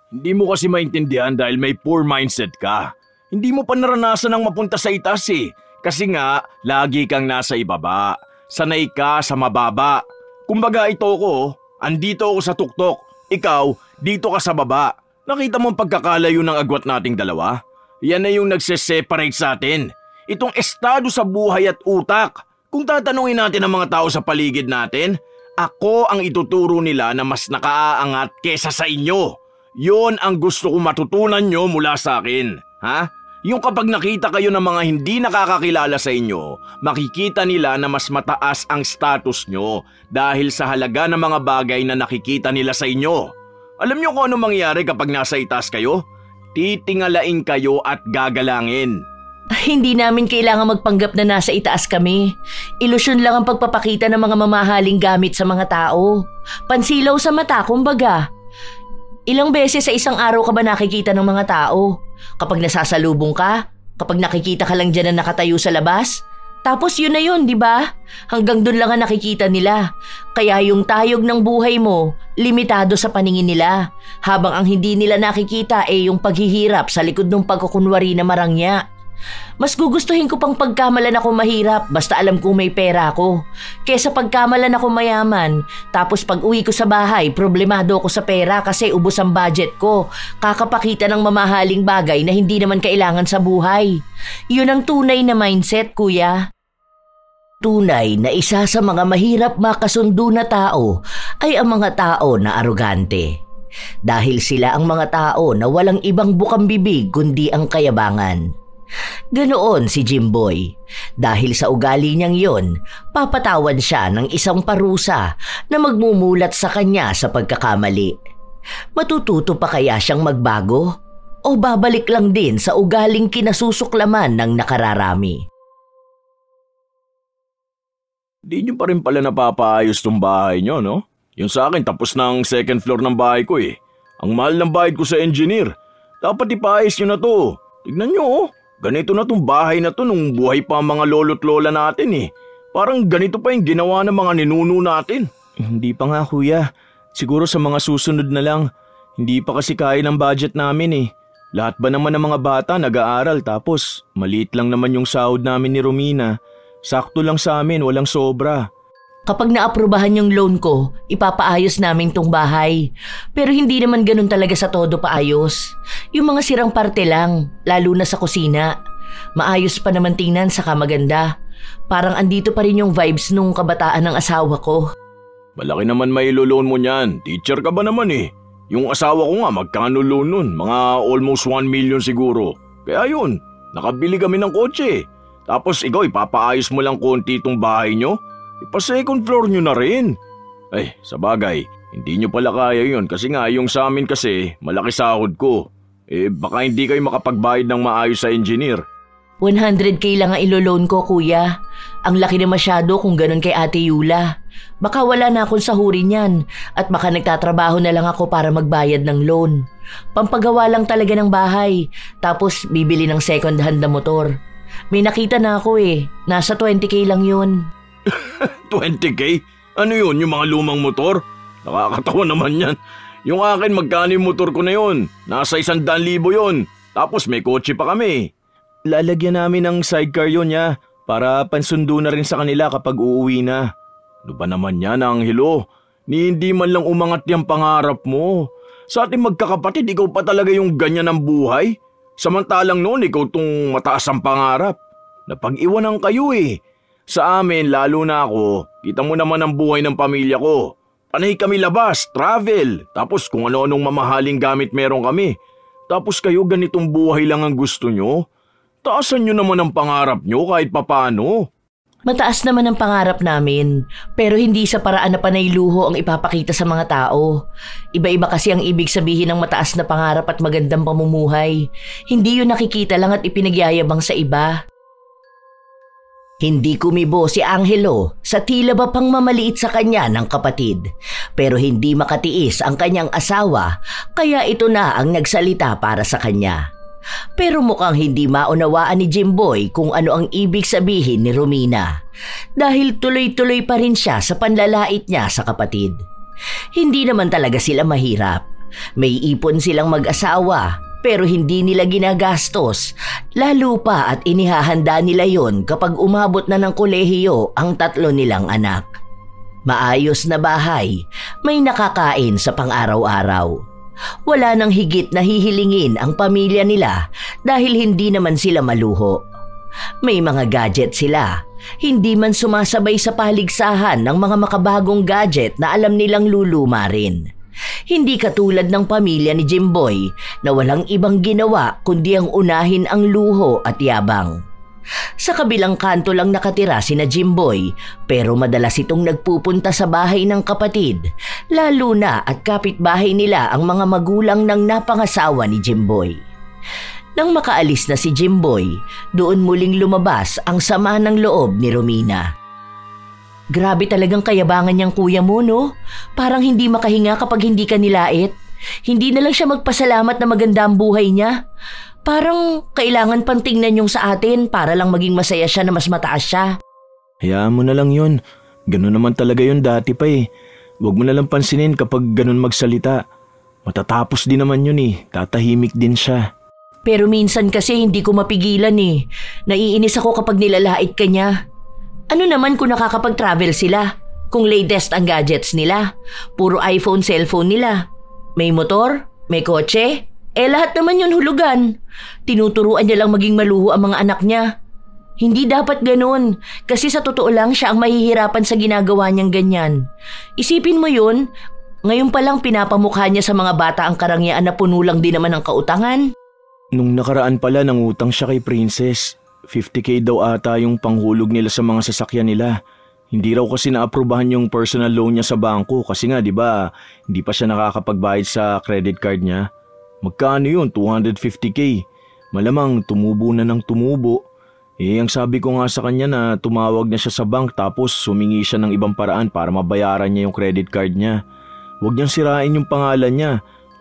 Hindi mo kasi maintindihan dahil may poor mindset ka. Hindi mo pa naranasan ang mapunta sa itaas eh. Kasi nga, lagi kang nasa ibaba. Sanay ka sa mababa. Kumbaga ito ko, andito ako sa tuktok. Ikaw, dito ka sa baba. Nakita mo ang pagkakalayo ng agwat nating dalawa? Yan na yung nagse-separate sa atin. Itong estado sa buhay at utak. Kung tatanungin natin ang mga tao sa paligid natin, ako ang ituturo nila na mas nakaaangat kesa sa inyo. Yon ang gusto kong matutunan nyo mula sa akin. Ha? Yung kapag nakita kayo ng mga hindi nakakakilala sa inyo, makikita nila na mas mataas ang status nyo dahil sa halaga ng mga bagay na nakikita nila sa inyo. Alam nyo kung ano mangyayari kapag nasa itaas kayo? Titingalain kayo at gagalangin. Hindi namin kailangan magpanggap na nasa itaas kami. Ilusyon lang ang pagpapakita ng mga mamahaling gamit sa mga tao. Pansilaw sa mata, kumbaga. Ilang beses sa isang araw ka ba nakikita ng mga tao? Kapag nasasalubong ka? Kapag nakikita ka lang dyan na nakatayo sa labas? Tapos yun na yun, di ba? Hanggang dun lang ang nakikita nila. Kaya yung tayog ng buhay mo, limitado sa paningin nila. Habang ang hindi nila nakikita ay yung paghihirap sa likod ng pagkukunwari na marangya. Mas gugustuhin ko pang pagkamalan ako mahirap basta alam kong may pera ako. Kesa pagkamalan ako mayaman, tapos pag uwi ko sa bahay, problemado ako sa pera kasi ubos ang budget ko. Kakapakita ng mamahaling bagay na hindi naman kailangan sa buhay. Yun ang tunay na mindset, kuya. Tunay na isa sa mga mahirap makasundo na tao ay ang mga tao na arogante. Dahil sila ang mga tao na walang ibang bukang bibig kundi ang kayabangan. Ganoon si Jimboy. Dahil sa ugali niyang yon, papatawan siya ng isang parusa na magmumulat sa kanya sa pagkakamali. Matututo pa kaya siyang magbago? O babalik lang din sa ugaling kinasusuklaman ng nakararami? Di nyo pa rin pala napapaayos tong bahay nyo, no? Yung sa akin, tapos na ang second floor ng bahay ko eh. Ang mahal ng bayad ko sa engineer. Dapat ipaayos nyo na to. Tignan nyo oh. Ganito na tong bahay na to nung buhay pa ang mga lolo't lola natin eh. Parang ganito pa yung ginawa ng mga ninuno natin. Hindi pa nga kuya. Siguro sa mga susunod na lang. Hindi pa kasi kaya ng budget namin eh. Lahat ba naman ng mga bata nag-aaral tapos maliit lang naman yung sahod namin ni Romina. Sakto lang sa amin, walang sobra. Kapag naaprubahan yung loan ko, ipapaayos namin tong bahay. Pero hindi naman ganun talaga sa todo paayos. Yung mga sirang parte lang, lalo na sa kusina. Maayos pa naman tingnan saka maganda. Parang andito pa rin yung vibes nung kabataan ng asawa ko. Malaki naman may loan mo niyan. Teacher ka ba naman eh? Yung asawa ko nga magkano loan nun? Mga almost 1 million siguro. Kaya yun, nakabili kami ng kotse. Tapos ikaw ipapaayos mo lang konti itong bahay nyo? Ipa-second floor nyo na rin. Ay, sa bagay, hindi nyo pala kaya yun kasi nga yung sa amin kasi malaki sahod ko. Baka hindi kayo makapagbayad ng maayos sa engineer. 100K lang ang ilo-loan ko, kuya. Ang laki na masyado kung ganun kay Ate Yula. Baka wala na akong sahurin yan at baka nagtatrabaho na lang ako para magbayad ng loan. Pampagawa lang talaga ng bahay, tapos bibili ng second hand na motor. May nakita na ako eh, nasa 20K lang yun. 20K? Ano yun, yung mga lumang motor? Nakakatawa naman yan. Yung akin, magkano yung motor ko na yun? Nasa 100,000 yun. Tapos may kotse pa kami. Lalagyan namin ng sidecar yun ya, para pansundo na rin sa kanila kapag uuwi na. Ano ba naman yan, Angelo? Hindi man lang umangat yung pangarap mo. Sa ating magkakapatid, ikaw pa talaga yung ganyan ng buhay. Samantalang noon, ikaw tong mataas ang pangarap. Napag-iwanan kayo eh. Sa amin, lalo na ako, kita mo naman ang buhay ng pamilya ko. Panay kami labas, travel, tapos kung ano-anong mamahaling gamit meron kami. Tapos kayo ganitong buhay lang ang gusto nyo? Taasan nyo naman ang pangarap nyo kahit papano. Mataas naman ang pangarap namin, pero hindi sa paraan na panay luho ang ipapakita sa mga tao. Iba-iba kasi ang ibig sabihin ng mataas na pangarap at magandang pamumuhay. Hindi yun nakikita lang at ipinagyayabang sa iba. Hindi kumibo si Angelo sa tila ba pang mamaliit sa kanya ng kapatid, pero hindi makatiis ang kanyang asawa kaya ito na ang nagsalita para sa kanya. Pero mukhang hindi maunawaan ni Jimboy kung ano ang ibig sabihin ni Romina dahil tuloy-tuloy pa rin siya sa panlalait niya sa kapatid. Hindi naman talaga sila mahirap. May ipon silang mag-asawa pero hindi nila ginagastos, lalo pa at inihahanda nila yon kapag umabot na ng kolehiyo ang 3 nilang anak. Maayos na bahay, may nakakain sa pang-araw-araw. Wala nang higit na hihilingin ang pamilya nila dahil hindi naman sila maluho. May mga gadget sila, hindi man sumasabay sa paligsahan ng mga makabagong gadget na alam nilang luluma rin. Hindi katulad ng pamilya ni Jimboy na walang ibang ginawa kundi ang unahin ang luho at yabang. Sa kabilang kanto lang nakatira sina Jimboy pero madalas itong nagpupunta sa bahay ng kapatid, lalo na at kapitbahay nila ang mga magulang ng napangasawa ni Jimboy. Nang makaalis na si Jimboy, doon muling lumabas ang sama ng loob ni Romina. Grabe talagang kayabangan niyang kuya mo, no? Parang hindi makahinga kapag hindi ka nilait. Hindi na lang siya magpasalamat na maganda ang buhay niya. Parang kailangan pang tingnan yung sa atin para lang maging masaya siya na mas mataas siya. Hayaan mo na lang yun. Ganun naman talaga yun dati pa eh. Huwag mo na lang pansinin kapag ganun magsalita. Matatapos din naman yun eh. Tatahimik din siya. Pero minsan kasi hindi ko mapigilan eh. Naiinis ako kapag nilalait ka niya. Ano naman kung nakakapag-travel sila? Kung latest ang gadgets nila? Puro iPhone, cellphone nila. May motor? May kotse? Lahat naman yun hulugan. Tinuturuan niya lang maging maluho ang mga anak niya. Hindi dapat ganun. Kasi sa totoo lang siya ang mahihirapan sa ginagawa niyang ganyan. Isipin mo yun, ngayon pa lang pinapamukha niya sa mga bata ang karangyaan na puno lang din naman ng kautangan. Nung nakaraan pala nangutang siya kay Princess. 50k daw ata yung panghulog nila sa mga sasakyan nila. Hindi raw kasi naaprubahan yung personal loan niya sa bangko kasi nga 'di ba, hindi pa siya nakakapagbayad sa credit card niya. Magkano yun? 250k. Malamang tumubo na ng tumubo. Ang sabi ko nga sa kanya na tumawag na siya sa bank tapos humingi siya ng ibang paraan para mabayaran niya yung credit card niya. Huwag niyang sirain yung pangalan niya,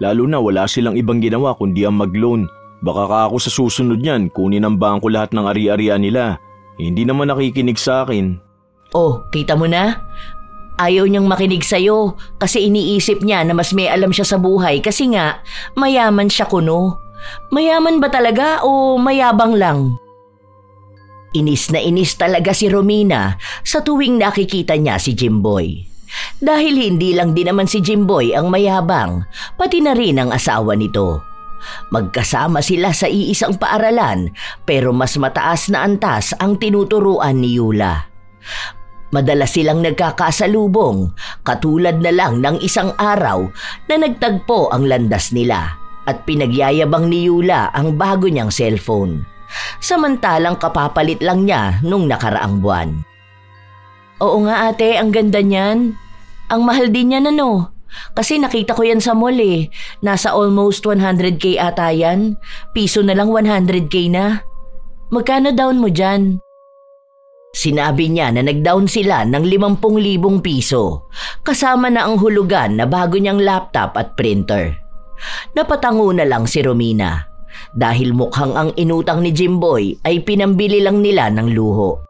lalo na wala silang ibang ginawa kundi ang mag-loan. Baka ka ako sa susunod niyan, kunin ng bangko lahat ng ari-arian nila. Hindi naman nakikinig sa akin. Oh, kita mo na? Ayaw niyang makinig sa'yo kasi iniisip niya na mas may alam siya sa buhay kasi nga mayaman siya kuno. Mayaman ba talaga o mayabang lang? Inis na inis talaga si Romina sa tuwing nakikita niya si Jimboy. Dahil hindi lang din naman si Jimboy ang mayabang, pati na rin ang asawa nito. Magkasama sila sa iisang paaralan pero mas mataas na antas ang tinuturuan ni Yula. Madalas silang nagkakasalubong katulad na lang ng isang araw na nagtagpo ang landas nila at pinagyayabang ni Yula ang bago niyang cellphone. Samantalang kapapalit lang niya nung nakaraang buwan. Oo nga ate, ang ganda niyan. Ang mahal din niyan ano. Kasi nakita ko yan sa mall eh. Nasa almost 100k ata yan. Piso na lang 100k na. Magkano down mo dyan? Sinabi niya na nag-down sila ng 50,000 piso. Kasama na ang hulugan na bago niyang laptop at printer. Napatango na lang si Romina. Dahil mukhang ang inutang ni Jimboy ay pinambili lang nila ng luho.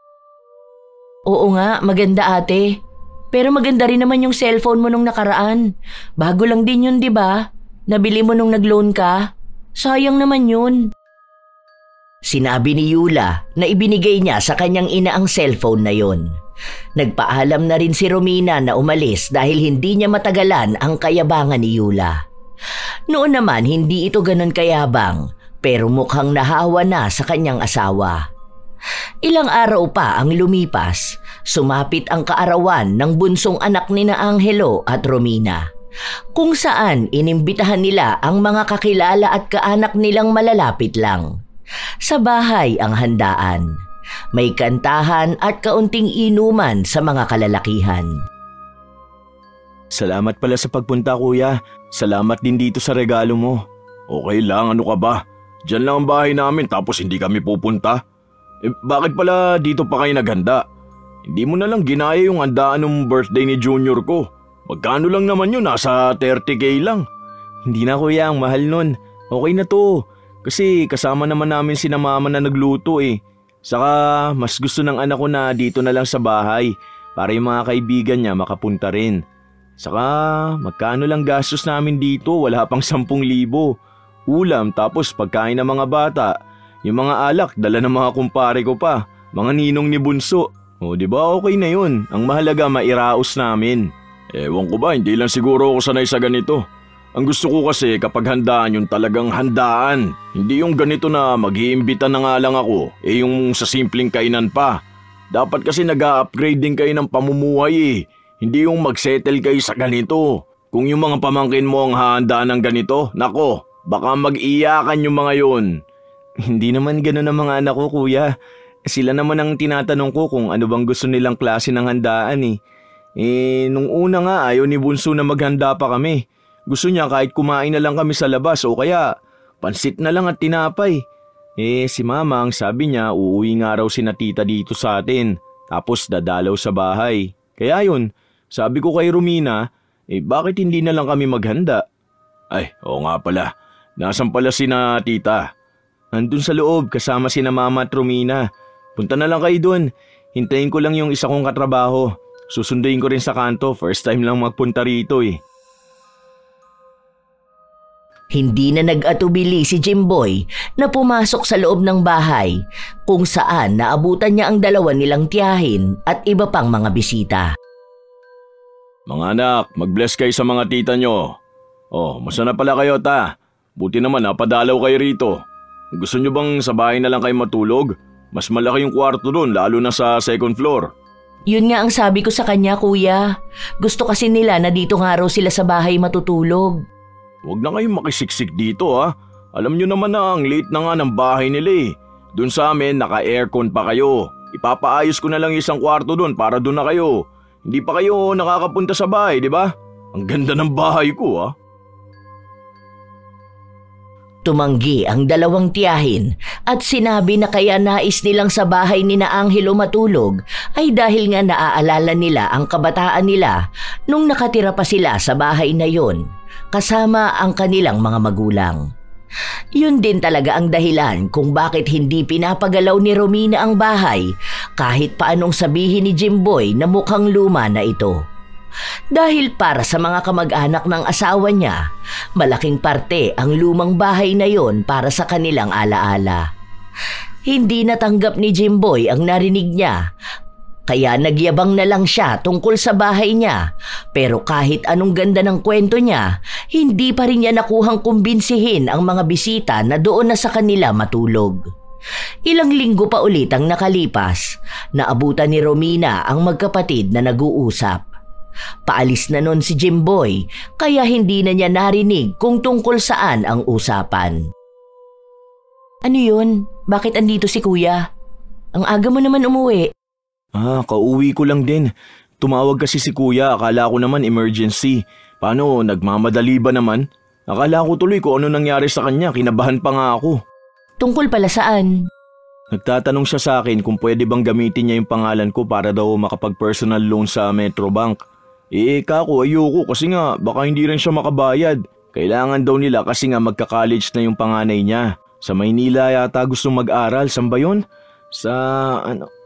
Oo nga, maganda ate. Pero maganda rin naman yung cellphone mo nung nakaraan. Bago lang din yun, di ba? Nabili mo nung nag-loan ka. Sayang naman yun. Sinabi ni Yula na ibinigay niya sa kanyang ina ang cellphone na yun. Nagpaalam na rin si Romina na umalis dahil hindi niya matagalan ang kayabangan ni Yula. Noon naman hindi ito ganun kayabang pero mukhang nahawa na sa kanyang asawa. Ilang araw pa ang lumipas, sumapit ang kaarawan ng bunsong anak ni na Angelo at Romina, kung saan inimbitahan nila ang mga kakilala at kaanak nilang malalapit lang. Sa bahay ang handaan, may kantahan at kaunting inuman sa mga kalalakihan. Salamat pala sa pagpunta kuya, salamat din dito sa regalo mo. Okay lang, ano ka ba? Diyan lang ang bahay namin tapos hindi kami pupunta. Bakit pala dito pa kayo naghanda? Hindi mo na lang ginaya yung handaan ng birthday ni Junior ko. Magkano lang naman yun, nasa 30k lang. Hindi na kuya, ang mahal nun. Okay na to. Kasi kasama naman namin sina mama na nagluto eh. Saka mas gusto ng anak ko na dito na lang sa bahay para yung mga kaibigan niya makapunta rin. Saka magkano lang gastos namin dito, wala pang 10,000. Ulam tapos pagkain ng mga bata. Yung mga alak, dala ng mga kumpare ko pa. Mga ninong ni Bunso. O di ba okay na yun? Ang mahalaga mairaos namin. Ewan ko ba, hindi lang siguro ako sanay sa ganito. Ang gusto ko kasi kapag handaan yung talagang handaan. Hindi yung ganito na mag-iimbita na nga lang ako, yung sa simpleng kainan pa. Dapat kasi nag-a-upgrade din kayo ng pamumuhay eh. Hindi yung mag-settle kayo sa ganito. Kung yung mga pamangkin mo ang hahandaan ng ganito, nako, baka mag-iyakan yung mga yun. Hindi naman gano'n ang mga anak ko, kuya. Sila naman ang tinatanong ko kung ano bang gusto nilang klase ng handaan eh. Nung una nga ayaw ni Bunso na maghanda pa kami. Gusto niya kahit kumain na lang kami sa labas o kaya pansit na lang at tinapay. Si mama ang sabi niya uuwi nga raw si na tita dito sa atin. Tapos dadalaw sa bahay. Kaya yun, sabi ko kay Romina, bakit hindi na lang kami maghanda? Ay, oo nga pala. Nasaan pala si na tita? Nandun sa loob kasama si na mama at Romina. Punta na lang kayo dun. Hintayin ko lang yung isa kong katrabaho. Susunduin ko rin sa kanto. First time lang magpunta rito eh. Hindi na nag-atubili si Jimboy na pumasok sa loob ng bahay kung saan naabutan niya ang dalawa nilang tiyahin at iba pang mga bisita. Mga anak, mag-bless kayo sa mga tita nyo. Masa na pala kayo ta? Buti naman napadalaw kayo rito. Gusto nyo bang sa bahay na lang kayo matulog? Mas malaki yung kwarto doon lalo na sa second floor. Yun nga ang sabi ko sa kanya, kuya. Gusto kasi nila na dito nga raw sila sa bahay matutulog. Huwag na kayong makisiksik dito ha. Alam nyo naman na ang late na nga ng bahay nila eh. Doon sa amin naka-aircon pa kayo. Ipapaayos ko na lang isang kwarto doon para doon na kayo. Hindi pa kayo nakakapunta sa bahay, di ba? Ang ganda ng bahay ko ha. Tumanggi ang dalawang tiyahin at sinabi na kaya nais nilang sa bahay ni na Angelo matulog ay dahil nga naaalala nila ang kabataan nila nung nakatira pa sila sa bahay na yon kasama ang kanilang mga magulang. Yun din talaga ang dahilan kung bakit hindi pinapagalaw ni Romina ang bahay kahit paanong sabihin ni Jimboy na mukhang luma na ito. Dahil para sa mga kamag-anak ng asawa niya, malaking parte ang lumang bahay na yon para sa kanilang alaala. Hindi natanggap ni Jimboy ang narinig niya, kaya nagyabang na lang siya tungkol sa bahay niya. Pero kahit anong ganda ng kwento niya, hindi pa rin niya nakuhang kumbinsihin ang mga bisita na doon na sa kanila matulog. Ilang linggo pa ulit ang nakalipas, naabutan ni Romina ang magkapatid na nag-uusap. Paalis na nun si Jimboy kaya hindi na niya narinig kung tungkol saan ang usapan. Ano yun? Bakit andito si kuya? Ang aga mo naman umuwi. Kauwi ko lang din. Tumawag kasi si kuya, akala ko naman emergency. Paano, nagmamadali ba naman? Akala ko tuloy kung ano nangyari sa kanya, kinabahan pa nga ako. Tungkol pala saan? Nagtatanong siya sa akin kung pwede bang gamitin niya yung pangalan ko para daw makapag-personal loan sa Metrobank. Kako ayoko kasi nga baka hindi rin siya makabayad. Kailangan daw nila kasi nga magka-college na yung panganay niya. Sa Maynila yata gustong mag-aral, saan ba yun? Sa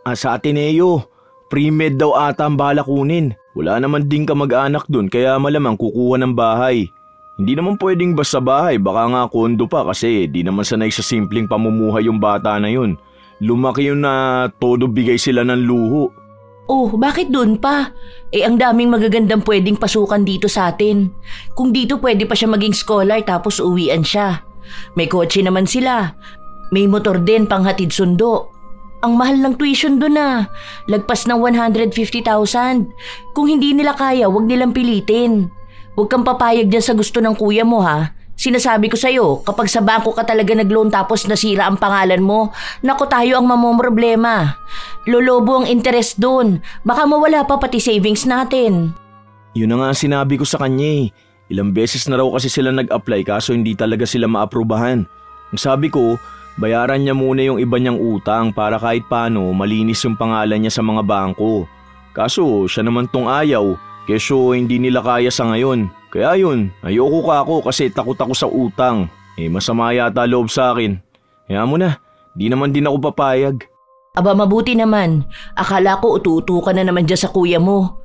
Ateneo. Pre-med daw ata ang balak kunin. Wala naman din kamag-anak dun kaya malamang kukuha ng bahay. Hindi naman pwedeng basta bahay, baka nga kondo pa kasi di naman sanay sa simpleng pamumuhay yung bata na yun. Lumaki yun na todo bigay sila ng luho. Bakit doon pa? Ang daming magagandang pwedeng pasukan dito sa atin. Kung dito pwede pa siya maging scholar tapos uwian siya. May kotse naman sila. May motor din panghatid sundo. Ang mahal ng tuition doon na. Lagpas ng 150,000. Kung hindi nila kaya, wag nilang pilitin. Huwag kang papayag dyan sa gusto ng kuya mo ha. Sinasabi ko sa'yo, kapag sa bangko ka talaga nag-loan tapos nasira ang pangalan mo, naku tayo ang mamomroblema. Lolobo ang interest doon. Baka mawala pa pati savings natin. Yun na nga sinabi ko sa kanya eh. Ilang beses na raw kasi sila nag-apply kaso hindi talaga sila maaprubahan. Ang sabi ko, bayaran niya muna yung iba niyang utang para kahit paano malinis yung pangalan niya sa mga bangko. Kaso siya naman tong ayaw, kesyo hindi nila kaya sa ngayon. Kaya yun, ayoko ka ako kasi takot ako sa utang. Masama yata loob sa akin. Kaya mo na, di naman din ako papayag. Aba mabuti naman, akala ko utu-utu ka na naman dyan sa kuya mo.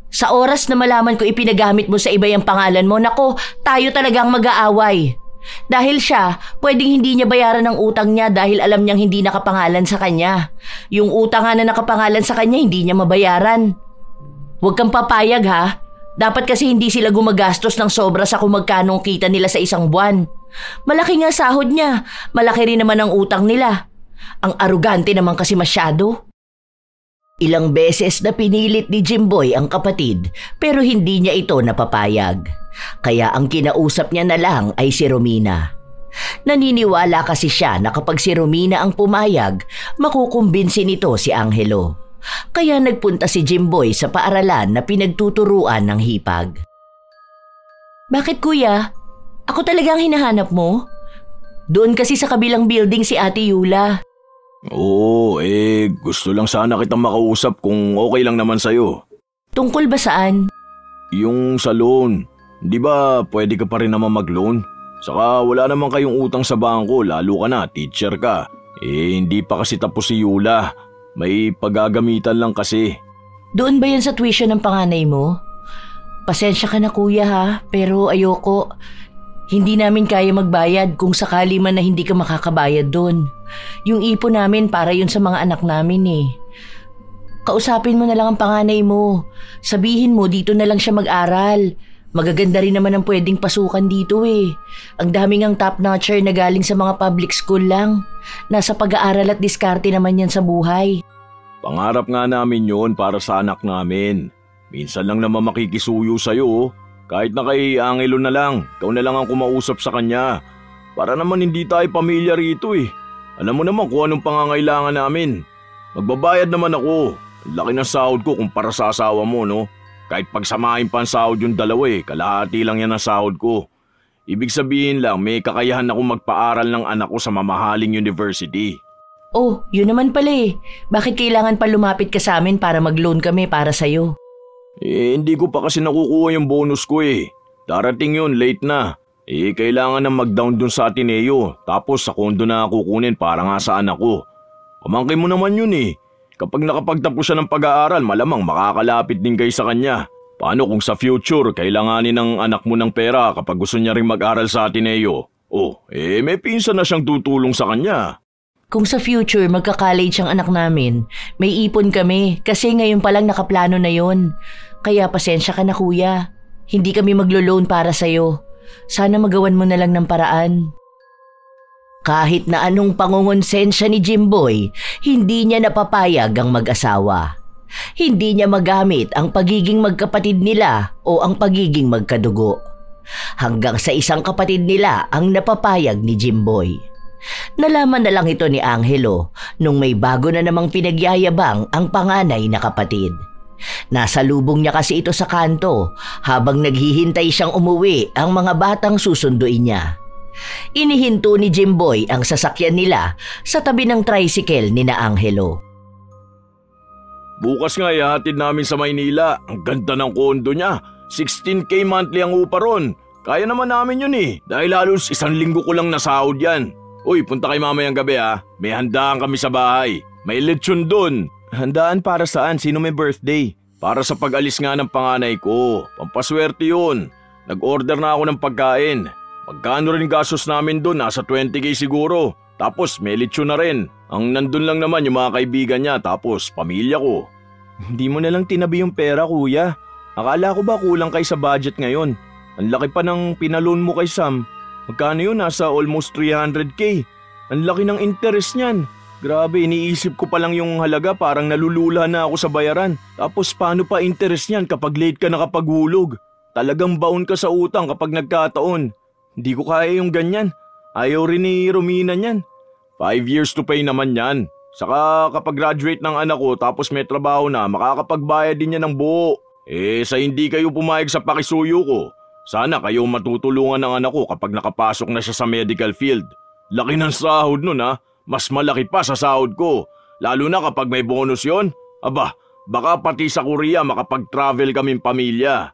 Sa oras na malaman ko ipinagamit mo sa iba yung pangalan mo, nako, tayo talagang mag-aaway. Dahil siya, pwedeng hindi niya bayaran ang utang niya dahil alam niyang hindi nakapangalan sa kanya. Yung utang nga na nakapangalan sa kanya, hindi niya mabayaran. Huwag kang papayag ha. Dapat kasi hindi sila gumagastos ng sobra sa kung magkano kita nila sa isang buwan. Malaki nga sahod niya, malaki rin naman ang utang nila. Ang arugante naman kasi masyado. Ilang beses na pinilit ni Jimboy ang kapatid pero hindi niya ito napapayag. Kaya ang kinausap niya na lang ay si Romina. Naniniwala kasi siya na kapag si Romina ang pumayag, makukumbinsi nito si Angelo. Kaya nagpunta si Jimboy sa paaralan na pinagtuturuan ng hipag. Bakit kuya? Ako talagang hinahanap mo? Doon kasi sa kabilang building si Ate Yula. Oo, gusto lang sana kitang makausap kung okay lang naman sa'yo. Tungkol ba saan? Yung sa loan. Di ba pwede ka pa rin naman mag-loan? Saka wala naman kayong utang sa bangko, lalo ka na, teacher ka. Hindi pa kasi tapos si Yula. May paggagamitan lang kasi. Doon ba yan sa tuition ng panganay mo? Pasensya ka na kuya ha, pero ayoko. Hindi namin kaya magbayad kung sakali man na hindi ka makakabayad doon. Yung ipon namin para yun sa mga anak namin eh. Kausapin mo na lang ang panganay mo. Sabihin mo dito na lang siya mag-aral. Magaganda rin naman ang pwedeng pasukan dito eh. Ang daming ang top-notcher na galing sa mga public school lang. Nasa pag-aaral at diskarte naman yan sa buhay. Pangarap nga namin yon para sa anak namin. Minsan lang naman makikisuyo sa'yo. Kahit na kay Angelo na lang, ikaw na lang ang kumausap sa kanya. Para naman hindi tayo pamilya rito eh. Alam mo naman kung anong pangangailangan namin. Magbabayad naman ako. Laki ng sahod ko kumpara sa asawa mo, no? Kahit pagsamahin pa ang sahod yung dalawa kalahati lang yan ang sahod ko. Ibig sabihin lang may kakayahan ako magpaaral ng anak ko sa mamahaling university. Oh, yun naman pala eh. Bakit kailangan pa lumapit ka sa amin para mag-loan kami para sa'yo? Hindi ko pa kasi nakukuha yung bonus ko eh. Darating yun, late na. Kailangan na mag-down dun sa Ateneo. Tapos sa kondo na kukunin para nga sa anak ko. Pamangkin mo naman yun eh. Kapag nakapagtapos siya ng pag-aaral, malamang makakalapit din kayo sa kanya. Paano kung sa future, kailanganin ng anak mo ng pera kapag gusto niya rin mag-aral sa Ateneo? May pinsan na siyang tutulong sa kanya. Kung sa future magka-college ang anak namin, may ipon kami kasi ngayon palang nakaplano na yon. Kaya pasensya ka na kuya. Hindi kami maglo-loan para sa'yo. Sana magawan mo na lang ng paraan. Kahit na anong pangungonsensya ni Jimboy, hindi niya napapayag ang mag-asawa. Hindi niya magamit ang pagiging magkapatid nila o ang pagiging magkadugo. Hanggang sa isang kapatid nila ang napapayag ni Jimboy. Nalaman na lang ito ni Angelo nung may bago na namang pinagyayabang ang panganay na kapatid. Nasa lubong niya kasi ito sa kanto habang naghihintay siyang umuwi ang mga batang susunduin niya. Inihinto ni Jimboy ang sasakyan nila sa tabi ng tricycle ni na Angelo. Bukas nga ihatid namin sa Maynila. Ang ganda ng kondo niya. 16K monthly ang upa ron. Kaya naman namin yun eh. Dahil halos 1 linggo ko lang nasahod yan. Uy, punta kay mamayang gabi ha. May handaan kami sa bahay. May lechon dun. Handaan para saan? Sino may birthday? Para sa pag-alis nga ng panganay ko. Pampaswerte yun. Nag-order na ako ng pagkain. Magkano rin gastos namin dun? Nasa 20K siguro. Tapos may lechon na rin. Ang nandun lang naman yung mga kaibigan niya. Tapos pamilya ko. Hindi mo na lang tinabi yung pera kuya. Akala ko ba kulang kay sa budget ngayon? Ang laki pa ng pinaloan mo kay Sam. Magkano yun? Nasa almost 300K. Ang laki ng interest niyan. Grabe, iniisip ko pa lang yung halaga, parang nalulula na ako sa bayaran. Tapos paano pa interest niyan kapag late ka nakapaghulog? Talagang baon ka sa utang kapag nagkataon. Hindi ko kaya yung ganyan. Ayaw rin ni Romina niyan. 5 years to pay naman yan. Saka kapag graduate ng anak ko tapos may trabaho na, makakapagbayad din yan ng buo. Sa hindi kayo pumayag sa pakisuyo ko, sana kayo matutulungan ng anak ko kapag nakapasok na siya sa medical field. Laki ng sahod nun ha. Mas malaki pa sa sahod ko. Lalo na kapag may bonus yon. Aba, baka pati sa Korea makapag-travel kaming pamilya.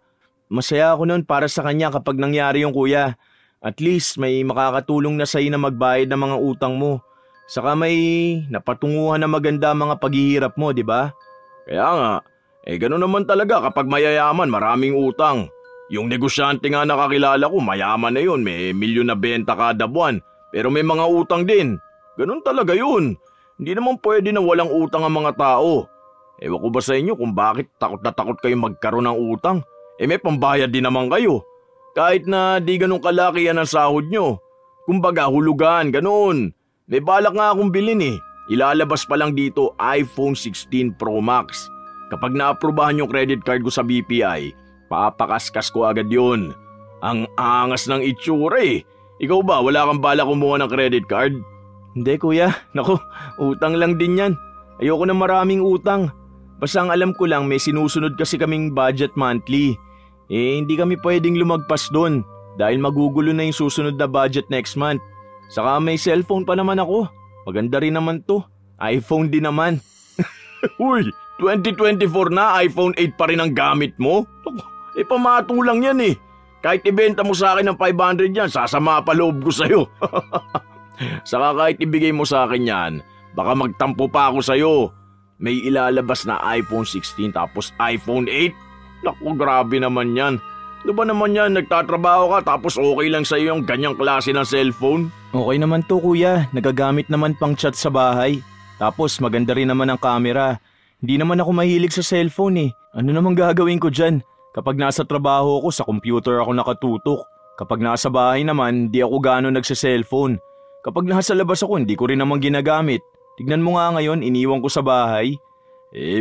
Masaya ako nun para sa kanya kapag nangyari yung kuya. At least may makakatulong na sa'yo na magbayad ng mga utang mo. Saka may napatunguhan na maganda mga paghihirap mo, di ba? Kaya nga, Ganun naman talaga kapag mayayaman, maraming utang. Yung negosyante nga nakakilala ko, mayaman na yun, may milyon na benta kada buwan. Pero may mga utang din. Ganun talaga yun. Hindi naman pwede na walang utang ang mga tao. Ewan ko ba sa inyo kung bakit takot na takot kayo magkaroon ng utang? May pambayad din naman kayo. Kahit na di ganun kalaki yan ang sahod nyo. Kumbaga hulugan, ganun. May balak nga akong bilhin Ilalabas pa lang dito iPhone 16 Pro Max. Kapag naaprubahan yung credit card ko sa BPI, papakaskas ko agad yun. Ang angas ng itsura Ikaw ba, wala kang balak kumuha ng credit card? Hindi kuya, naku, utang lang din yan. Ayoko na maraming utang. Basta ang alam ko lang may sinusunod kasi kaming budget monthly. Hindi kami pwedeng lumagpas doon dahil magugulo na yung susunod na budget next month. Saka may cellphone pa naman ako. Maganda rin naman to. iPhone din naman. Uy, 2024 na, iPhone 8 pa rin ang gamit mo? Pamatulang yan Kahit ibenta mo sa akin ng 500 yan, sasama pa loob ko sa'yo. Saka kahit ibigay mo sa akin yan, baka magtampo pa ako sa'yo. May ilalabas na iPhone 16 tapos iPhone 8. Naku, grabe naman yan. Ano ba naman yan, nagtatrabaho ka tapos okay lang sa'yo yung ganyang klase ng cellphone? Okay naman to kuya, nagagamit naman pang chat sa bahay. Tapos maganda rin naman ang camera. Hindi naman ako mahilig sa cellphone Ano namang gagawin ko dyan? Kapag nasa trabaho ako, sa computer ako nakatutok. Kapag nasa bahay naman, di ako gano'n nagsa-cellphone. Kapag nasa labas ako, hindi ko rin naman ginagamit. Tignan mo nga ngayon, iniwan ko sa bahay.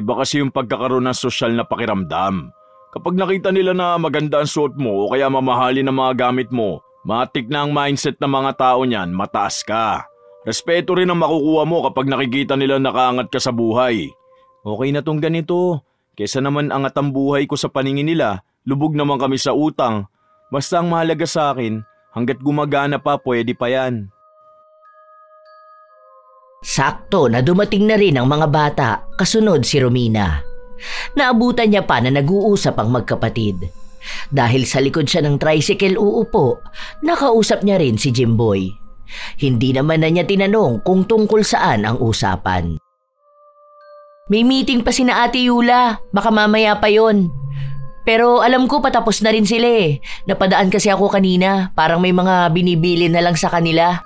Baka kasi yung pagkakaroon ng sosyal na pakiramdam. Kapag nakita nila na maganda ang suot mo o kaya mamahalin ang mga gamit mo, matik na ang mindset ng mga tao niyan, mataas ka. Respeto rin ang makukuha mo kapag nakikita nila nakaangat ka sa buhay. Okay na tong ganito. Kesa naman angat ang buhay ko sa paningin nila, lubog naman kami sa utang. Basta ang mahalaga sa akin, hanggat gumagana pa pwede pa yan. Sakto na dumating na rin ang mga bata, kasunod si Romina. Naabutan niya pa na nag-uusap ang magkapatid. Dahil sa likod siya ng tricycle uupo, nakausap niya rin si Jimboy. Hindi naman na niya tinanong kung tungkol saan ang usapan. May meeting pa sina Ate Yula, baka mamaya pa yon. Pero alam ko patapos na rin sila Napadaan kasi ako kanina, parang may mga binibili na lang sa kanila.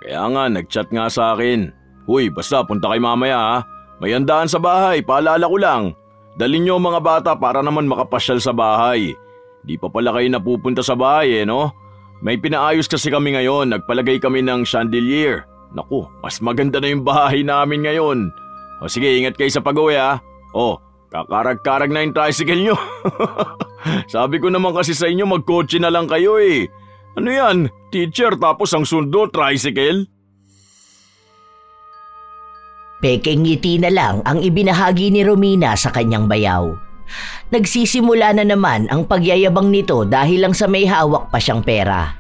Kaya nga, nag-chat nga sa akin. Uy, basta punta kay mamaya May handaan sa bahay, paalala ko lang. Dalhin niyo mga bata para naman makapasyal sa bahay. Di pa pala kayo napupunta sa bahay no? May pinaayos kasi kami ngayon, nagpalagay kami ng chandelier. Naku, mas maganda na yung bahay namin ngayon. O sige, ingat kayo sa pag-uwi kakarag-karag na yung tricycle nyo. Sabi ko naman kasi sa inyo magkotse na lang kayo Ano yan? Teacher tapos ang sundo, tricycle? Pekeng ngiti na lang ang ibinahagi ni Romina sa kanyang bayaw. Nagsisimula na naman ang pagyayabang nito dahil lang sa may hawak pa siyang pera.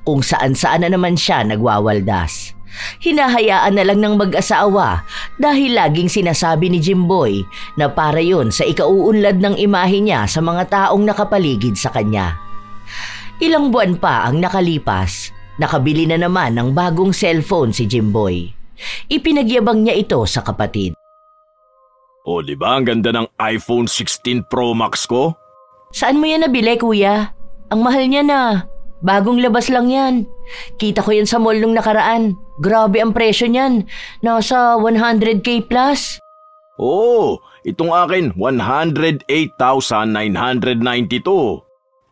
Kung saan-saan na naman siya nagwawaldas. Hinahayaan na lang ng mag-asawa dahil laging sinasabi ni Jimboy na para yun sa ikauunlad ng imahe niya sa mga taong nakapaligid sa kanya. Ilang buwan pa ang nakalipas, nakabili na naman ng bagong cellphone si Jimboy. Ipinagyabang niya ito sa kapatid. O diba ang ganda ng iPhone 16 Pro Max ko? Saan mo yan nabili kuya? Ang mahal niya na. Bagong labas lang yan. Kita ko yan sa mall nung nakaraan. Grabe ang presyo niyan. Nasa 100k plus. Oo, itong akin 108,992.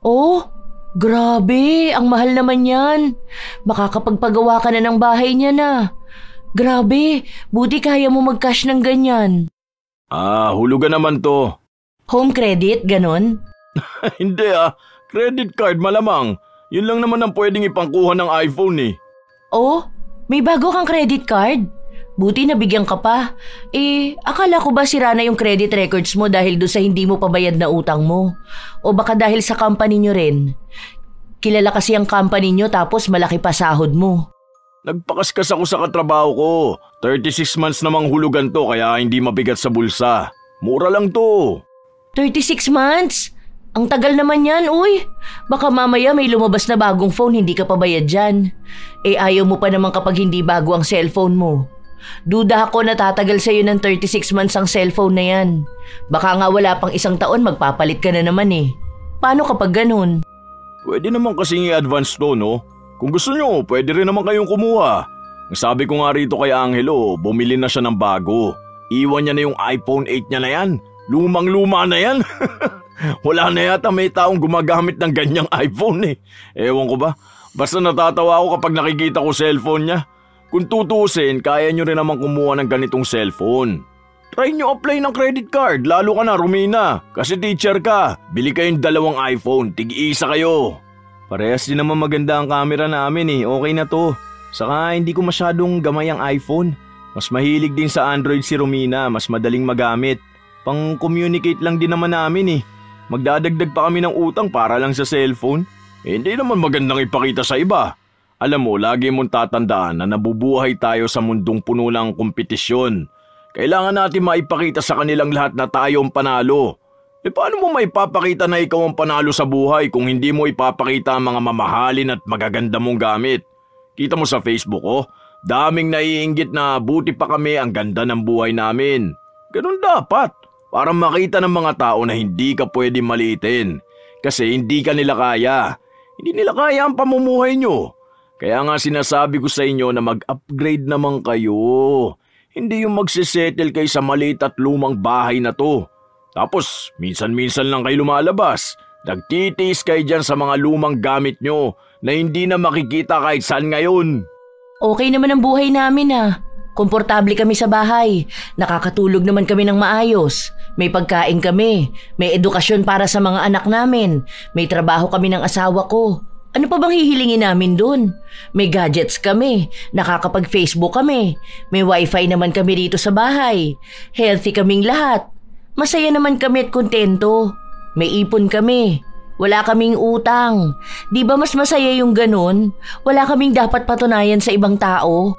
Oh, grabe. Ang mahal naman yan. Makakapagpagawa ka na ng bahay niya na. Grabe, buti kaya mo mag-cash ng ganyan. Hulugan naman to. Home credit, ganon? Hindi credit card malamang. Yun lang naman ang pwedeng ipangkuha ng iPhone Oh, may bago kang credit card? Buti nabigyan ka pa. Akala ko ba sira na yung credit records mo dahil doon sa hindi mo pabayad na utang mo? O baka dahil sa company nyo rin? Kilala kasi ang company nyo tapos malaki pa sahod mo. Nagpakaskas ako sa katrabaho ko. 36 months namang hulugan to kaya hindi mabigat sa bulsa. Mura lang to. 36 months? Ang tagal naman yan, uy. Baka mamaya may lumabas na bagong phone, hindi ka pa bayad dyan. Ayaw mo pa naman kapag hindi bago ang cellphone mo. Duda ako na tatagal sa'yo ng 36 months ang cellphone na yan. Baka nga wala pang 1 taon magpapalit ka na naman eh. Paano kapag ganun? Pwede naman kasing i-advance to, no? Kung gusto nyo, pwede rin naman kayong kumuha. Ang sabi ko nga rito kay Angelo, bumili na siya ng bago. Iwan niya na yung iPhone 8 niya na yan. Lumang-luma na yan. Wala na yata may taong gumagamit ng ganyang iPhone eh. Ewan ko ba? Basta natatawa ako kapag nakikita ko cellphone niya. Kung tutusin, kaya nyo rin naman kumuha ng ganitong cellphone. Try nyo apply ng credit card, lalo ka na Romina. Kasi teacher ka, bili kayong 2 iPhone, tig-isa kayo. Parehas din naman maganda ang camera namin eh, okay na to. Saka hindi ko masyadong gamay ang iPhone. Mas mahilig din sa Android si Romina, mas madaling magamit. Pang-communicate lang din naman namin eh. Magdadagdag pa kami ng utang para lang sa cellphone. Hindi naman magandang ipakita sa iba. Alam mo, lagi mong tatandaan na nabubuhay tayo sa mundong puno ng kompetisyon. Kailangan natin maipakita sa kanilang lahat na tayo ang panalo. Paano mo maipapakita na ikaw ang panalo sa buhay kung hindi mo ipapakita ang mga mamahalin at magaganda mong gamit? Kita mo sa Facebook daming naiinggit na buti pa kami ang ganda ng buhay namin. Ganun dapat. Para makita ng mga tao na hindi ka pwede maliitin. Kasi hindi ka nila kaya. Hindi nila kaya ang pamumuhay nyo. Kaya nga sinasabi ko sa inyo na mag-upgrade naman kayo. Hindi yung magsisettle kayo sa maliit at lumang bahay na to. Tapos minsan-minsan lang kayo lumalabas. Nagtitiis kayo dyan sa mga lumang gamit nyo na hindi na makikita kahit saan ngayon. Okay naman ang buhay namin ah. Komportable kami sa bahay. Nakakatulog naman kami ng maayos. May pagkain kami. May edukasyon para sa mga anak namin. May trabaho kami ng asawa ko. Ano pa bang hihilingin namin dun? May gadgets kami. Nakakapag-Facebook kami. May wifi naman kami rito sa bahay. Healthy kaming lahat. Masaya naman kami at kontento. May ipon kami. Wala kaming utang. Di ba mas masaya yung ganun? Wala kaming dapat patunayan sa ibang tao.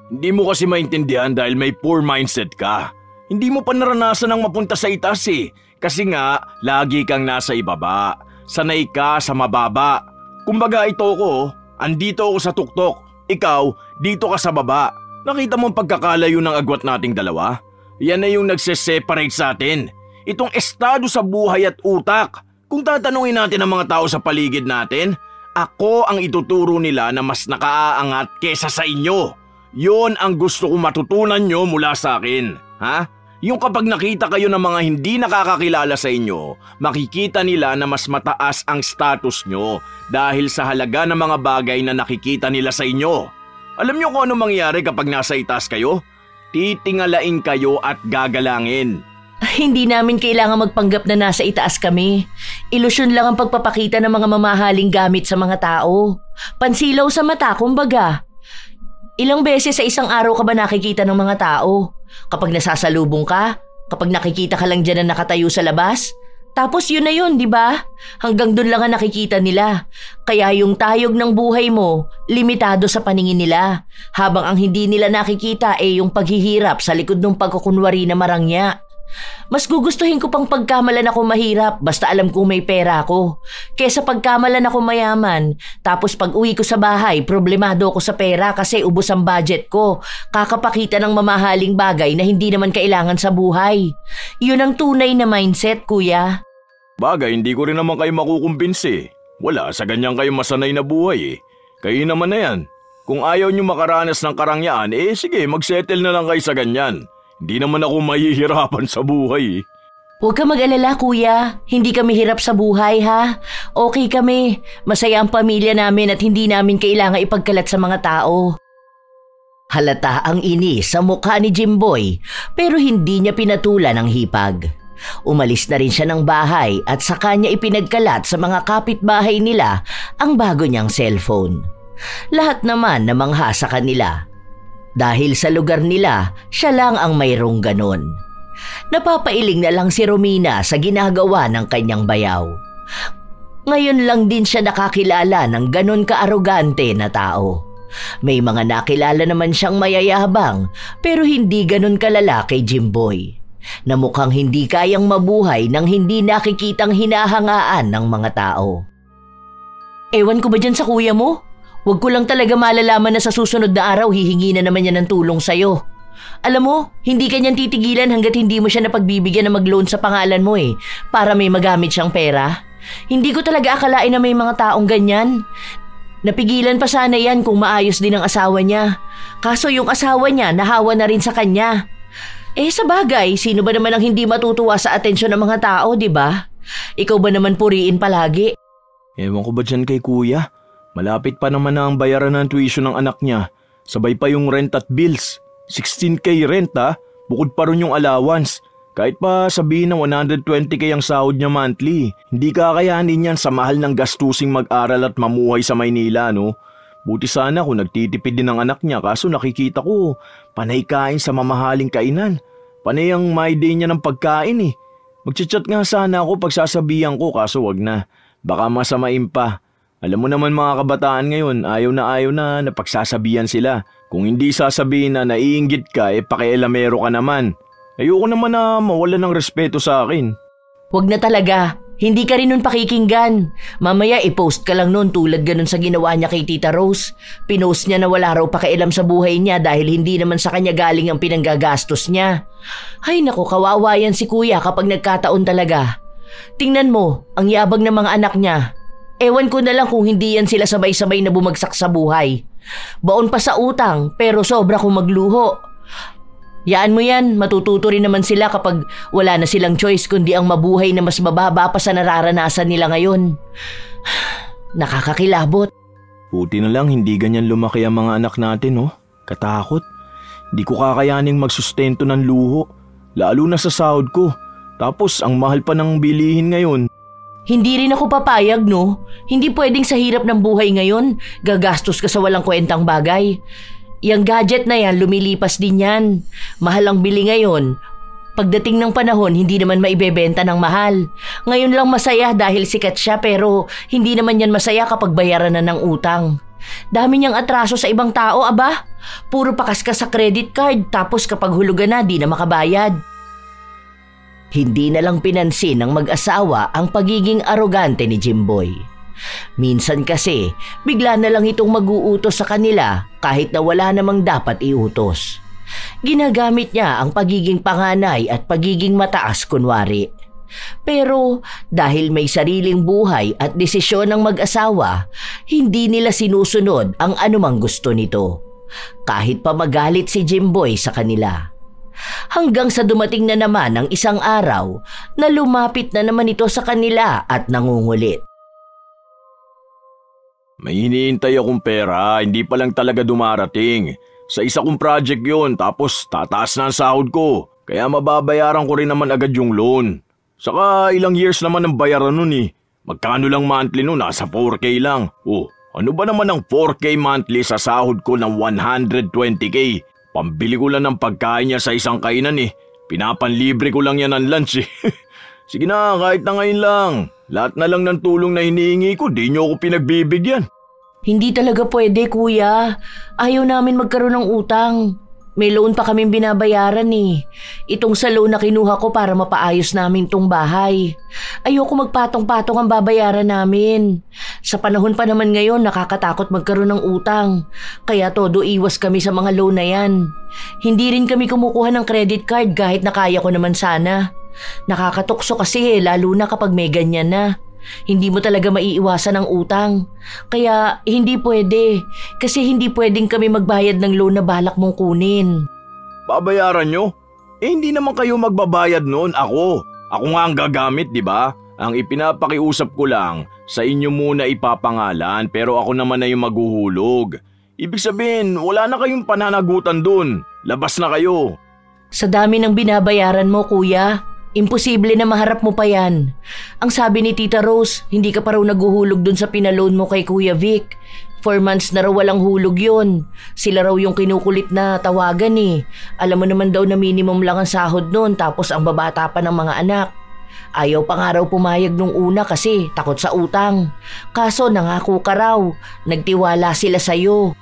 Hindi mo kasi maintindihan dahil may poor mindset ka. Hindi mo pa naranasan ang mapunta sa itaas eh. Kasi nga, lagi kang nasa ibaba. Sanay ka sa mababa. Kumbaga ito ko, andito ako sa tuktok. Ikaw, dito ka sa baba. Nakita mo ang pagkakalayo ng agwat nating dalawa? Yan na yung nagse-separate sa atin. Itong estado sa buhay at utak. Kung tatanungin natin ang mga tao sa paligid natin, ako ang ituturo nila na mas nakaaangat kesa sa inyo. Yon ang gusto kong matutunan nyo mula sa akin. Ha? Yung kapag nakita kayo ng mga hindi nakakakilala sa inyo, makikita nila na mas mataas ang status nyo dahil sa halaga ng mga bagay na nakikita nila sa inyo. Alam nyo kung ano mangyayari kapag nasa itaas kayo? Titingalain kayo at gagalangin. Hindi namin kailangan magpanggap na nasa itaas kami. Ilusyon lang ang pagpapakita ng mga mamahaling gamit sa mga tao. Pansilaw sa mata, kumbaga. Ilang beses sa isang araw ka ba nakikita ng mga tao? Kapag nasasalubong ka? Kapag nakikita ka lang dyan na nakatayo sa labas? Tapos yun na yun, di ba? Hanggang dun lang ang nakikita nila. Kaya yung tayog ng buhay mo, limitado sa paningin nila. Habang ang hindi nila nakikita yung paghihirap sa likod ng pagkukunwari na marangya. Mas gugustuhin ko pang pagkamalan ako mahirap basta alam kong may pera ako. Kesa pagkamalan ako mayaman, tapos pag uwi ko sa bahay, problemado ako sa pera kasi ubos ang budget ko. Kakapakita ng mamahaling bagay na hindi naman kailangan sa buhay. Yun ang tunay na mindset, kuya. Bagay, hindi ko rin naman kayo makukumbinsi. Wala sa ganyan kayo masanay na buhay eh. Kayo naman na yan. Kung ayaw nyo makaranas ng karangyaan, sige, magsettle na lang kayo sa ganyan. Hindi naman ako mahihirapan sa buhay. Huwag ka mag-alala, kuya. Hindi kami hirap sa buhay, ha? Okay kami. Masaya ang pamilya namin at hindi namin kailangan ipagkalat sa mga tao. Halata ang inis sa mukha ni Jimboy pero hindi niya pinatulan ang hipag. Umalis na rin siya ng bahay at saka niya ipinagkalat sa mga kapitbahay nila ang bago niyang cellphone. Lahat naman namangha sa kanila. Dahil sa lugar nila, siya lang ang mayroong ganon. Napapailing na lang si Romina sa ginagawa ng kanyang bayaw. Ngayon lang din siya nakakilala ng ganon ka-arogante na tao. May mga nakilala naman siyang mayayabang pero hindi ganon kalala kay Jimboy. Na mukhang hindi kayang mabuhay nang hindi nakikitang hinahangaan ng mga tao. Ewan ko ba dyan sa kuya mo? Huwag ko lang talaga malalaman na sa susunod na araw hihingi na naman yan ng tulong sa'yo. Alam mo, hindi ka niyan titigilan hanggat hindi mo siya napagbibigyan na mag-loan sa pangalan mo para may magamit siyang pera. Hindi ko talaga akalain na may mga taong ganyan. Napigilan pa sana yan kung maayos din ang asawa niya. Kaso yung asawa niya nahawa na rin sa kanya. Sa bagay, sino ba naman ang hindi matutuwa sa atensyon ng mga tao, di ba? Ikaw ba naman puriin palagi? Ewan ko ba dyan kay kuya? Malapit pa naman na ang bayaran ng tuition ng anak niya. Sabay pa yung rent at bills. 16K rent bukod pa rin yung allowance. Kahit pa sabihin na 120K ang sahod niya monthly, hindi kakayanin yan sa mahal ng gastusing mag-aral at mamuhay sa Maynila, no? Buti sana kung nagtitipid din ang anak niya, kaso nakikita ko, panay kain sa mamahaling kainan. Panay ang my day niya ng pagkain Magchat-chat nga sana ako pagsasabihan ko, kaso wag na. Baka masamain pa. Alam mo naman mga kabataan ngayon, ayaw na napagsasabihan sila. Kung hindi sasabihin na naiinggit ka, pakialamero ka naman. Ayoko naman na mawala ng respeto sa akin. Wag na talaga. Hindi ka rin nun pakikinggan. Mamaya i-post ka lang nun tulad ganun sa ginawa niya kay Tita Rose. Pinost niya na wala raw pakialam sa buhay niya dahil hindi naman sa kanya galing ang pinanggagastos niya. Ay naku, kawawa yan si kuya kapag nagkataon talaga. Tingnan mo, ang yabang ng mga anak niya. Ewan ko na lang kung hindi yan sila sabay-sabay na bumagsak sa buhay. Baon pa sa utang pero sobra kung magluho. Yaan mo yan, matututo rin naman sila kapag wala na silang choice kundi ang mabuhay na mas mababa pa sa nararanasan nila ngayon. Nakakakilabot. Buti na lang hindi ganyan lumaki ang mga anak natin, Katakot. Di ko kakayaning magsustento ng luho, lalo na sa sahod ko. Tapos ang mahal pa ng bilihin ngayon. Hindi rin ako papayag, no? Hindi pwedeng sa hirap ng buhay ngayon, gagastos ka sa walang kwentang bagay. Yang gadget na yan, lumilipas din yan. Mahal ang bili ngayon. Pagdating ng panahon, hindi naman maibebenta ng mahal. Ngayon lang masaya dahil sikat siya pero hindi naman yan masaya kapag bayaran na ng utang. Dami niyang atraso sa ibang tao, aba. Puro pakas ka sa credit card tapos kapag hulugan na, di na makabayad. Hindi na lang pinansin ng mag-asawa ang pagiging arogante ni Jimboy. Minsan kasi, bigla na lang itong mag-uutos sa kanila kahit na wala namang dapat iutos. Ginagamit niya ang pagiging panganay at pagiging mataas kunwari. Pero dahil may sariling buhay at desisyon ng mag-asawa, hindi nila sinusunod ang anumang gusto nito. Kahit pa magalit si Jimboy sa kanila. Hanggang sa dumating na naman ang isang araw na lumapit na naman ito sa kanila at nangungulit. May hinihintay akong pera, hindi pa lang talaga dumarating. Sa isa kong project yon, tapos tataas na ang sahod ko. Kaya mababayaran ko rin naman agad yung loan. Saka ilang years naman ang bayaran nun Magkano lang monthly nun? Nasa 4K lang. Ano ba naman ang 4K monthly sa sahod ko ng 120K? Pambili ko lang ng pagkain niya sa isang kainan Pinapanlibre ko lang yan ng lunch Sige na, kahit na ngayon lang. Lahat na lang ng tulong na hinihingi ko, di niyo ako pinagbibigyan. Hindi talaga pwede, kuya. Ayaw namin magkaroon ng utang. May loan pa kaming binabayaran Itong sa loan na kinuha ko para mapaayos namin tong bahay. Ayoko magpatong-patong ang babayaran namin. Sa panahon pa naman ngayon, nakakatakot magkaroon ng utang. Kaya todo iwas kami sa mga loan na yan. Hindi rin kami kumukuha ng credit card kahit na kaya ko naman sana. Nakakatukso kasi lalo na kapag may ganyan na. Hindi mo talaga maiiwasan ang utang. Kaya hindi pwede. Kasi hindi pwedeng kami magbayad ng loan na balak mong kunin. Babayaran nyo? Hindi naman kayo magbabayad noon, ako. Ako nga ang gagamit, di ba? Ang ipinapakiusap ko lang, sa inyo muna ipapangalan pero ako naman na yung maghuhulog. Ibig sabihin, wala na kayong pananagutan dun. Labas na kayo. Sa dami ng binabayaran mo, kuya, imposible na maharap mo pa yan. Ang sabi ni Tita Rose, hindi ka pa raw naghuhulog dun sa pinaloan mo kay Kuya Vic. 4 months na raw walang hulog yun. Sila raw yung kinukulit na tawagan Alam mo naman daw na minimum lang ang sahod nun tapos ang babata pa ng mga anak. Ayaw pa nga raw pumayag nung una kasi takot sa utang. Kaso nangako ka raw, nagtiwala sila sa'yo.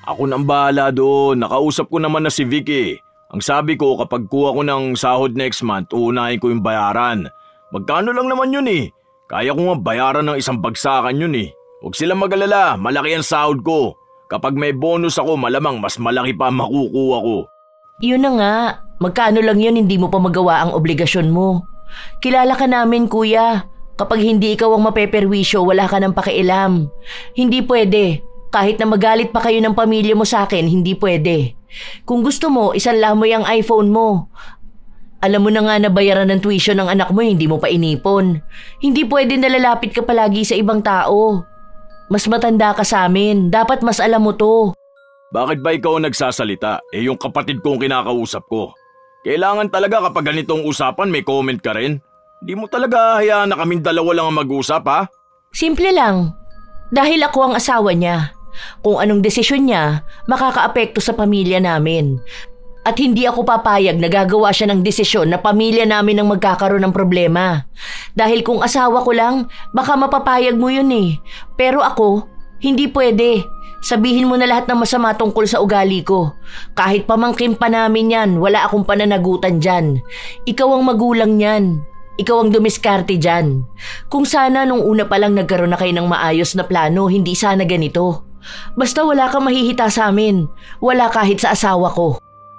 Ako nang bahala doon, nakausap ko naman na si Vicky. Ang sabi ko kapag kuha ko ng sahod next month, uunahin ko yung bayaran. Magkano lang naman yun Kaya ko nga bayaran ng isang bagsakan yun Huwag silang mag-alala, malaki ang sahod ko. Kapag may bonus ako, malamang mas malaki pa ang makukuha ko. Yun na nga, magkano lang yun hindi mo pa magawa ang obligasyon mo. Kilala ka namin kuya, kapag hindi ikaw ang mapeperwisyo wala ka ng pakialam. Hindi pwede, kahit na magalit pa kayo ng pamilya mo sa akin, hindi pwede. Kung gusto mo, isanla mo yung iPhone mo. Alam mo na nga na bayaran ng tuition ng anak mo, hindi mo pa inipon. Hindi pwede na lalapit ka palagi sa ibang tao. Mas matanda ka sa amin, dapat mas alam mo to. Bakit ba ikaw ang nagsasalita? Yung kapatid kong kinakausap ko. Kailangan talaga kapag ganitong usapan may comment ka rin. Di mo talaga hayaan na kaming dalawa lang ang mag-usap ha? Simple lang. Dahil ako ang asawa niya. Kung anong desisyon niya, makakaapekto sa pamilya namin. At hindi ako papayag na gagawa siya ng desisyon na pamilya namin ang magkakaroon ng problema. Dahil kung asawa ko lang, baka mapapayag mo yun eh. Pero ako, hindi pwede. Sabihin mo na lahat ng masama tungkol sa ugali ko. Kahit pamangkin pa namin yan, wala akong pananagutan dyan. Ikaw ang magulang niyan. Ikaw ang dumiskarte dyan. Kung sana nung una pa lang nagkaroon na kayo ng maayos na plano, hindi sana ganito. Basta wala kang mahihita sa amin. Wala kahit sa asawa ko.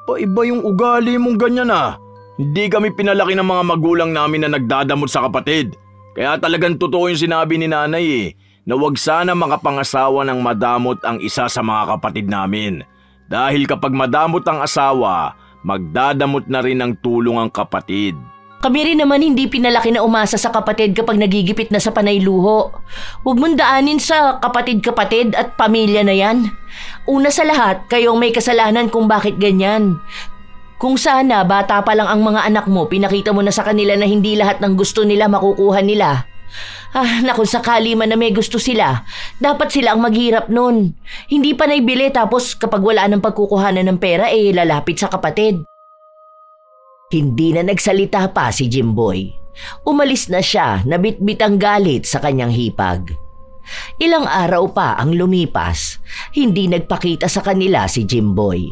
Iba yung ugali mong ganyan ah. Hindi kami pinalaki ng mga magulang namin na nagdadamot sa kapatid. Kaya talagang totoo yung sinabi ni nanay eh, na wag sana makapangasawa ng madamot ang isa sa mga kapatid namin. Dahil kapag madamot ang asawa, magdadamot na rin ng tulong ang kapatid. Kami rin naman hindi pinalaki na umasa sa kapatid kapag nagigipit na sa panay luho. Huwag mong daanin sa kapatid-kapatid at pamilya na yan. Una sa lahat, kayong may kasalanan kung bakit ganyan. Kung sana bata pa lang ang mga anak mo, pinakita mo na sa kanila na hindi lahat ng gusto nila makukuha nila. Na kung sakali man na may gusto sila, dapat sila ang maghirap nun. Hindi pa naibili tapos kapag wala ng pagkukuhanan ng pera lalapit sa kapatid. Hindi na nagsalita pa si Jimboy. Umalis na siya na bitbit ang galit sa kanyang hipag. Ilang araw pa ang lumipas, hindi nagpakita sa kanila si Jimboy.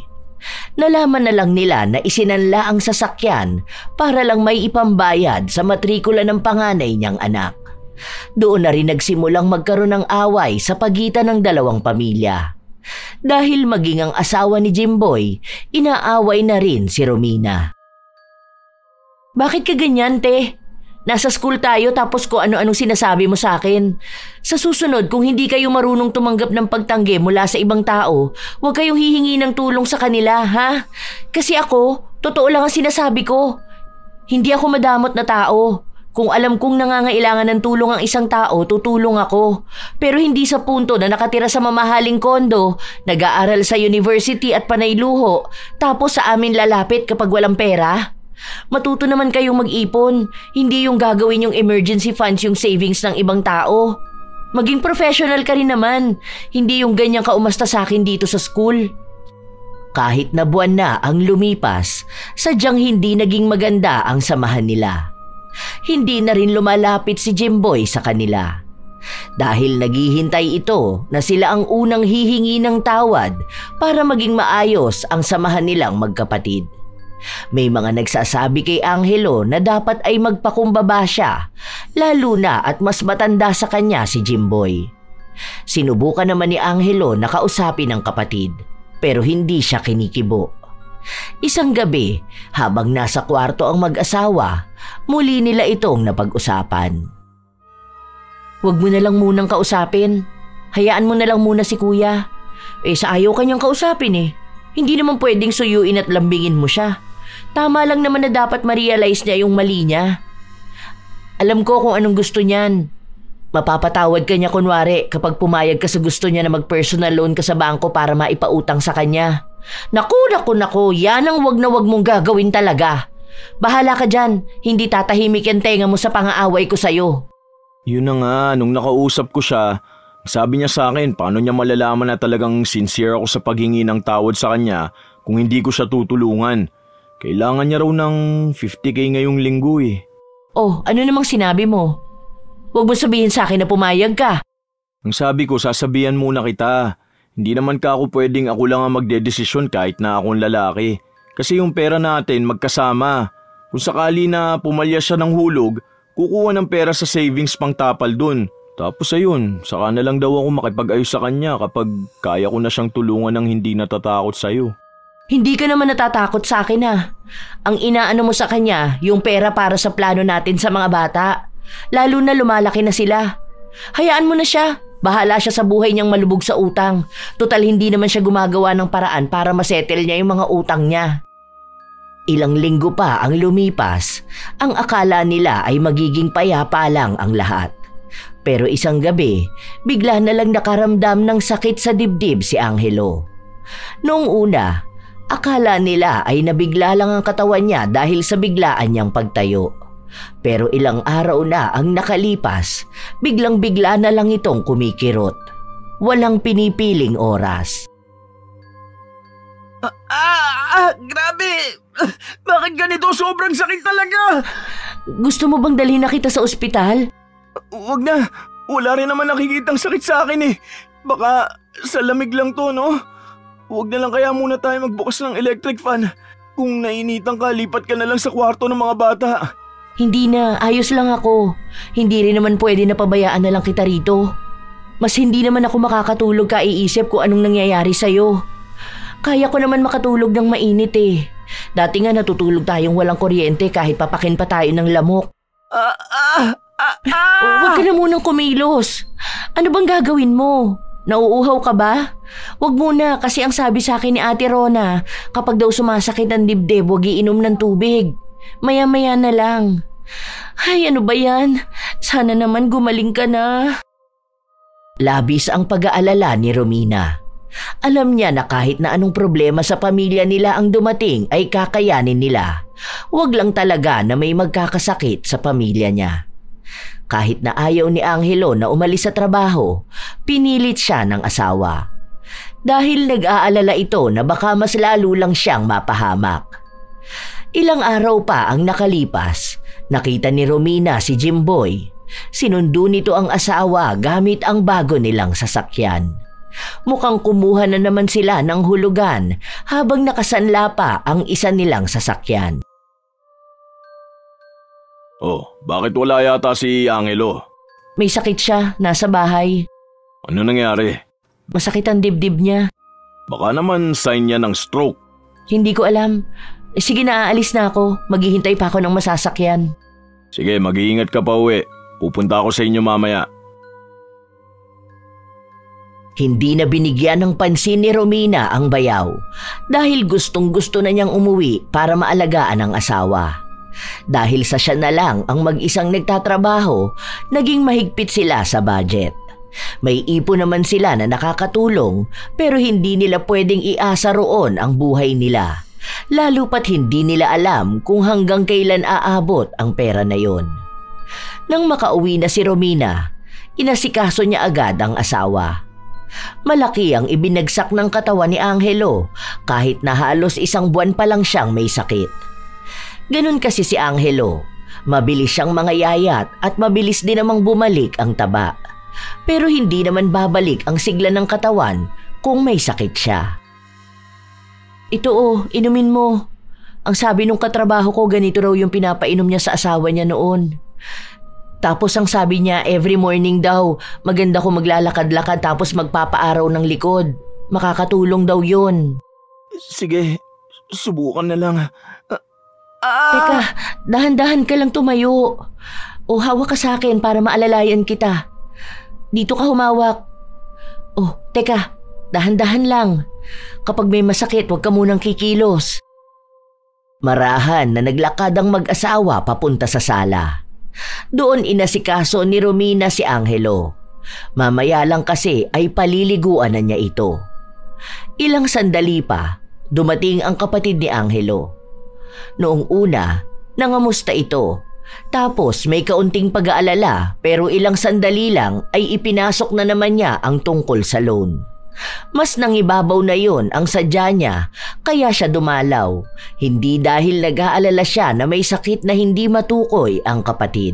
Nalaman na lang nila na isinanla ang sasakyan para lang may ipambayad sa matrikula ng panganay niyang anak. Doon na rin nagsimulang magkaroon ng away sa pagitan ng dalawang pamilya. Dahil maging ang asawa ni Jimboy, inaaway na rin si Romina. Bakit ka ganyan, te? Nasa school tayo tapos kung ano-anong sinasabi mo sa akin. Sa susunod, kung hindi kayo marunong tumanggap ng pagtanggi mula sa ibang tao, huwag kayong hihingi ng tulong sa kanila, ha? Kasi ako, totoo lang ang sinasabi ko. Hindi ako madamot na tao. Kung alam kong nangangailangan ng tulong ang isang tao, tutulong ako. Pero hindi sa punto na nakatira sa mamahaling kondo, nag-aaral sa university at panay luho, tapos sa amin lalapit kapag walang pera. Matuto naman kayong mag-ipon, hindi yung gagawin yung emergency funds yung savings ng ibang tao. Maging professional ka rin naman, hindi yung ganyang kaumasta sa akin dito sa school. Kahit na buwan na ang lumipas, sadyang hindi naging maganda ang samahan nila. Hindi na rin lumalapit si Jimboy sa kanila. Dahil naghihintay ito na sila ang unang hihingi ng tawad para maging maayos ang samahan nilang magkapatid. May mga nagsasabi kay Angelo na dapat ay magpakumbaba siya, lalo na at mas matanda sa kanya si Jimboy. Sinubukan naman ni Angelo na kausapin ang kapatid, pero hindi siya kinikibo. Isang gabi, habang nasa kwarto ang mag-asawa, muli nila itong napag-usapan. Huwag mo na lang munang kausapin. Hayaan mo na lang muna si kuya. Sa ayaw kanyang kausapin eh. Hindi naman pwedeng suyuin at lambingin mo siya. Tama lang naman na dapat ma-realize niya yung mali niya. Alam ko kung anong gusto niyan. Mapapatawad ka niya kunwari kapag pumayag ka sa gusto niya na mag-personal loan ka sa bangko para maipautang sa kanya. Naku, yan ang wag na wag mong gagawin talaga. Bahala ka dyan, hindi tatahimik yung tenga mo sa pang-aaway ko sa'yo. Yun na nga, nung nakausap ko siya, sabi niya sa akin paano niya malalaman na talagang sincere ako sa paghingi ng tawad sa kanya kung hindi ko siya tutulungan. Kailangan niya raw ng 50K ngayong linggo eh. Oh, ano namang sinabi mo? Huwag mo sabihin sa akin na pumayag ka. Ang sabi ko, sasabihan muna kita. Hindi naman ka ako pwedeng ako lang ang magdedesisyon kahit na akong lalaki. Kasi yung pera natin magkasama. Kung sakali na pumalya siya ng hulog, kukuha ng pera sa savings pang tapal dun. Tapos ayun, saka na lang daw ako makipag-ayos sa kanya kapag kaya ko na siyang tulungan ng hindi natatakot sa'yo. Hindi ka naman natatakot sa akin Ang inaano mo sa kanya, yung pera para sa plano natin sa mga bata. Lalo na lumalaki na sila. Hayaan mo na siya. Bahala siya sa buhay niyang malubog sa utang. Total hindi naman siya gumagawa ng paraan para masettle niya yung mga utang niya. Ilang linggo pa ang lumipas. Ang akala nila ay magiging payapa lang ang lahat. Pero isang gabi, bigla na lang nakaramdam ng sakit sa dibdib si Angelo. Noong una, akala nila ay nabigla lang ang katawan niya dahil sa biglaan niyang pagtayo. Pero ilang araw na ang nakalipas, biglang-bigla na lang itong kumikirot. Walang pinipiling oras. Grabe! Bakit ganito? Sobrang sakit talaga! Gusto mo bang dalhin na kita sa ospital? Wag na. Wala rin naman nakikitang sakit sa akin eh. Baka sa lamig lang to, no? Wag na lang kaya muna tayo magbukas ng electric fan. Kung nainitan ka, lipat ka na lang sa kwarto ng mga bata. Hindi na, ayos lang ako. Hindi rin naman pwede na pabayaan na lang kita rito. Mas hindi naman ako makakatulog kaiisip kung anong nangyayari sa'yo. Kaya ko naman makatulog ng mainit eh. Dati nga natutulog tayong walang kuryente kahit papakin pa tayo ng lamok. Huwag ka na munang kumilos. Ano bang gagawin mo? Nauuhaw ka ba? Huwag muna kasi ang sabi sa akin ni Ate Rona, kapag daw sumasakit ang dibdib, huwag iinom ng tubig. Maya-maya na lang. Ay, ano ba yan? Sana naman gumaling ka na. Labis ang pag-aalala ni Romina. Alam niya na kahit na anong problema sa pamilya nila ang dumating ay kakayanin nila. Huwag lang talaga na may magkakasakit sa pamilya niya. Kahit na ayaw ni Angelo na umalis sa trabaho, pinilit siya ng asawa. Dahil nag-aalala ito na baka mas lalo lang siyang mapahamak. Ilang araw pa ang nakalipas, nakita ni Romina si Jimboy. Sinundo nito ang asawa gamit ang bago nilang sasakyan. Mukhang kumuha na naman sila ng hulugan habang nakasanla pa ang isa nilang sasakyan. Oh, bakit wala yata si Angelo? May sakit siya, nasa bahay. Ano nangyari? Masakit ang dibdib niya. Baka naman sign niya ng stroke. Hindi ko alam. Sige na, aalis na ako. Maghihintay pa ako ng masasakyan. Sige, mag-iingat ka pa uwi. Pupunta ako sa inyo mamaya. Hindi na binigyan ng pansin ni Romina ang bayaw dahil gustong-gusto na niyang umuwi para maalagaan ang asawa. Dahil sa siya na lang ang mag-isang nagtatrabaho, naging mahigpit sila sa budget. May ipon naman sila na nakakatulong pero hindi nila pwedeng iasa roon ang buhay nila. Lalo pat hindi nila alam kung hanggang kailan aabot ang pera na yon. Nang makauwi na si Romina, inasikaso niya agad ang asawa. Malaki ang ibinagsak ng katawan ni Angelo kahit na halos 1 buwan pa lang siyang may sakit. Ganun kasi si Angelo, mabilis siyang mangayayat at mabilis din namang bumalik ang taba. Pero hindi naman babalik ang sigla ng katawan kung may sakit siya. Ito inumin mo. Ang sabi nung katrabaho ko ganito raw yung pinapainom niya sa asawa niya noon. Tapos ang sabi niya every morning daw maganda ko maglalakad-lakad tapos magpapaaraw ng likod. Makakatulong daw yun. Sige, subukan na lang. Teka, dahan-dahan ka lang tumayo. O hawak ka sa akin para maalalayan kita. Dito ka humawak. Oh, teka, dahan-dahan lang. Kapag may masakit, huwag ka munang kikilos. Marahan na naglakad ang mag-asawa papunta sa sala. Doon inasikaso ni Romina si Angelo. Mamaya lang kasi ay paliliguan na niya ito. Ilang sandali pa, dumating ang kapatid ni Angelo. Noong una, nangamusta ito. Tapos may kaunting pag-aalala pero ilang sandali lang ay ipinasok na naman niya ang tungkol sa loan. Mas nangibabaw na yon ang sadya niya kaya siya dumalaw. Hindi dahil nag-aalala siya na may sakit na hindi matukoy ang kapatid.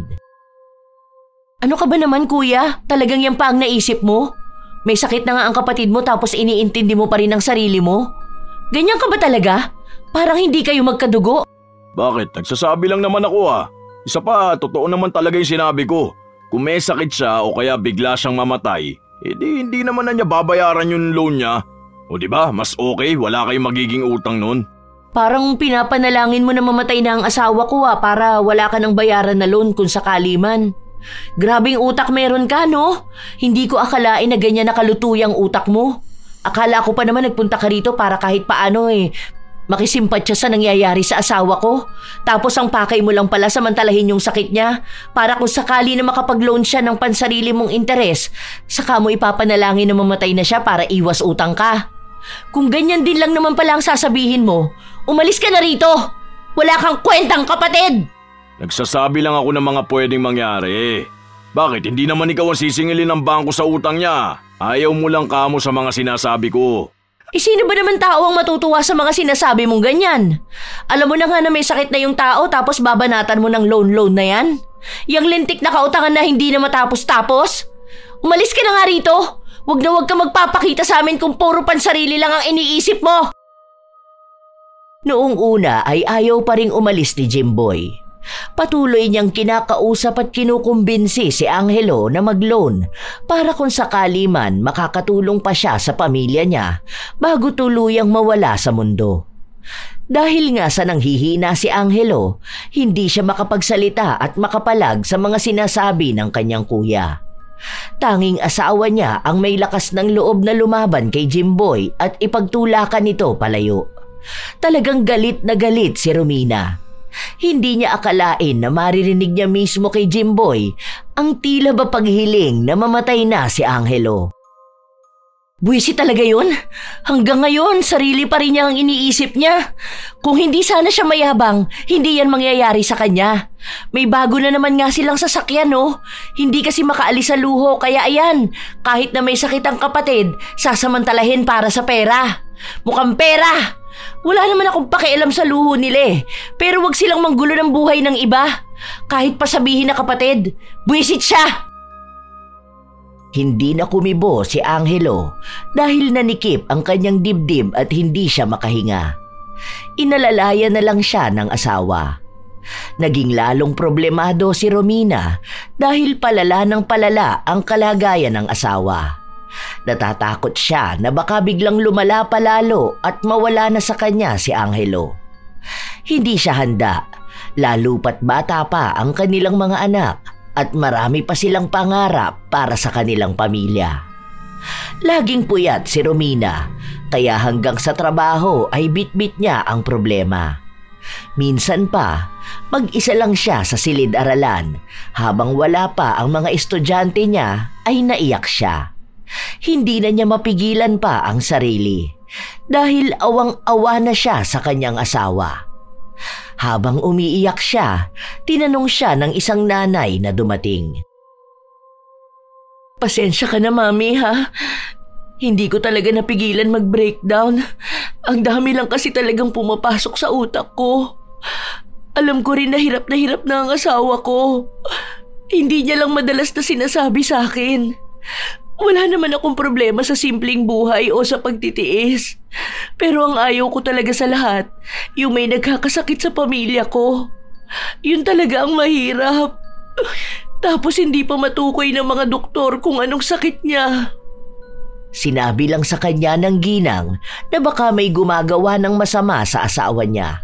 Ano ka ba naman kuya? Talagang yan pa ang naisip mo? May sakit na nga ang kapatid mo tapos iniintindi mo pa rin ang sarili mo? Ganyan ka ba talaga? Parang hindi kayo magkadugo. Bakit? Nagsasabi lang naman ako Isa pa, totoo naman talaga yung sinabi ko. Kung may sakit siya o kaya bigla siyang mamatay, hindi naman na niya babayaran yung loan niya. O di ba, mas okay, wala kayong magiging utang nun. Parang pinapanalangin mo na mamatay na ang asawa ko para wala ka ng bayaran na loan kung sakali man. Grabing utak meron ka, no? Hindi ko akalain na ganyan nakalutuyang utak mo. Akala ko pa naman nagpunta ka rito para kahit paano makisimpatya sa nangyayari sa asawa ko. Tapos ang pakay mo lang pala samantalahin yung sakit niya para kung sakali na makapag-loan siya ng pansarili mong interes, saka mo ipapanalangin na mamatay na siya para iwas utang ka. Kung ganyan din lang naman pala ang sasabihin mo, umalis ka na rito! Wala kang kwentang, kapatid! Nagsasabi lang ako ng mga pwedeng mangyari. Bakit hindi naman ikaw ang sisingilin ng bangko sa utang niya? Ayaw mo lang kamo sa mga sinasabi ko. Sino ba naman tao ang matutuwa sa mga sinasabi mong ganyan? Alam mo na nga na may sakit na yung tao tapos babanatan mo ng loan na yan? Yang lintik na kautangan na hindi na matapos-tapos? Umalis ka na nga rito! Wag ka magpapakita sa amin kung puro pansarili lang ang iniisip mo! Noong una ay ayaw pa ring umalis ni Jimboy. Patuloy niyang kinakausap at kinukumbinsi si Angelo na mag-loan para kung sakali man makakatulong pa siya sa pamilya niya bago tuluyang mawala sa mundo. Dahil nga sa nanghihina si Angelo, hindi siya makapagsalita at makapalag sa mga sinasabi ng kanyang kuya. Tanging asawa niya ang may lakas ng loob na lumaban kay Jimboy at ipagtulakan ito palayo. Talagang galit na galit si Romina. Hindi niya akalain na maririnig niya mismo kay Jimboy ang tila ba paghiling na mamatay na si Angelo. Buwisi talaga yun. Hanggang ngayon, sarili pa rin niya ang iniisip niya. Kung hindi sana siya mayabang, hindi yan mangyayari sa kanya. May bago na naman nga silang sasakyan, no? Hindi kasi makaalis sa luho, kaya ayan, kahit na may sakit ang kapatid, sasamantalahin para sa pera. Mukhang pera! Wala naman akong pakialam sa luho nila pero wag silang manggulo ng buhay ng iba. Kahit pa sabihin na kapatid, buwisit siya! Hindi na kumibo si Angelo dahil nanikip ang kanyang dibdib at hindi siya makahinga. Inalalaya na lang siya ng asawa. Naging lalong problemado si Romina dahil palala ng palala ang kalagayan ng asawa. Natatakot siya na baka biglang lumala palalo at mawala na sa kanya si Angelo. Hindi siya handa, lalo pat bata pa ang kanilang mga anak. At marami pa silang pangarap para sa kanilang pamilya. Laging puyat si Romina, kaya hanggang sa trabaho ay bitbit niya ang problema. Minsan pa, mag-isa lang siya sa silid-aralan habang wala pa ang mga estudyante niya ay naiyak siya. Hindi na niya mapigilan pa ang sarili dahil awang-awa na siya sa kanyang asawa. Habang umiiyak siya, tinanong siya ng isang nanay na dumating. Pasensya ka na, Mami, ha? Hindi ko talaga napigilan mag-breakdown. Ang dami lang kasi talagang pumapasok sa utak ko. Alam ko rin na hirap na ang asawa ko. Hindi niya lang madalas na sinasabi sa akin. Wala naman akong problema sa simpleng buhay o sa pagtitiis. Pero ang ayaw ko talaga sa lahat, yung may nagkakasakit sa pamilya ko. Yun talaga ang mahirap. Tapos hindi pa matukoy ng mga doktor kung anong sakit niya. Sinabi lang sa kanya ng ginang na baka may gumagawa ng masama sa asawa niya.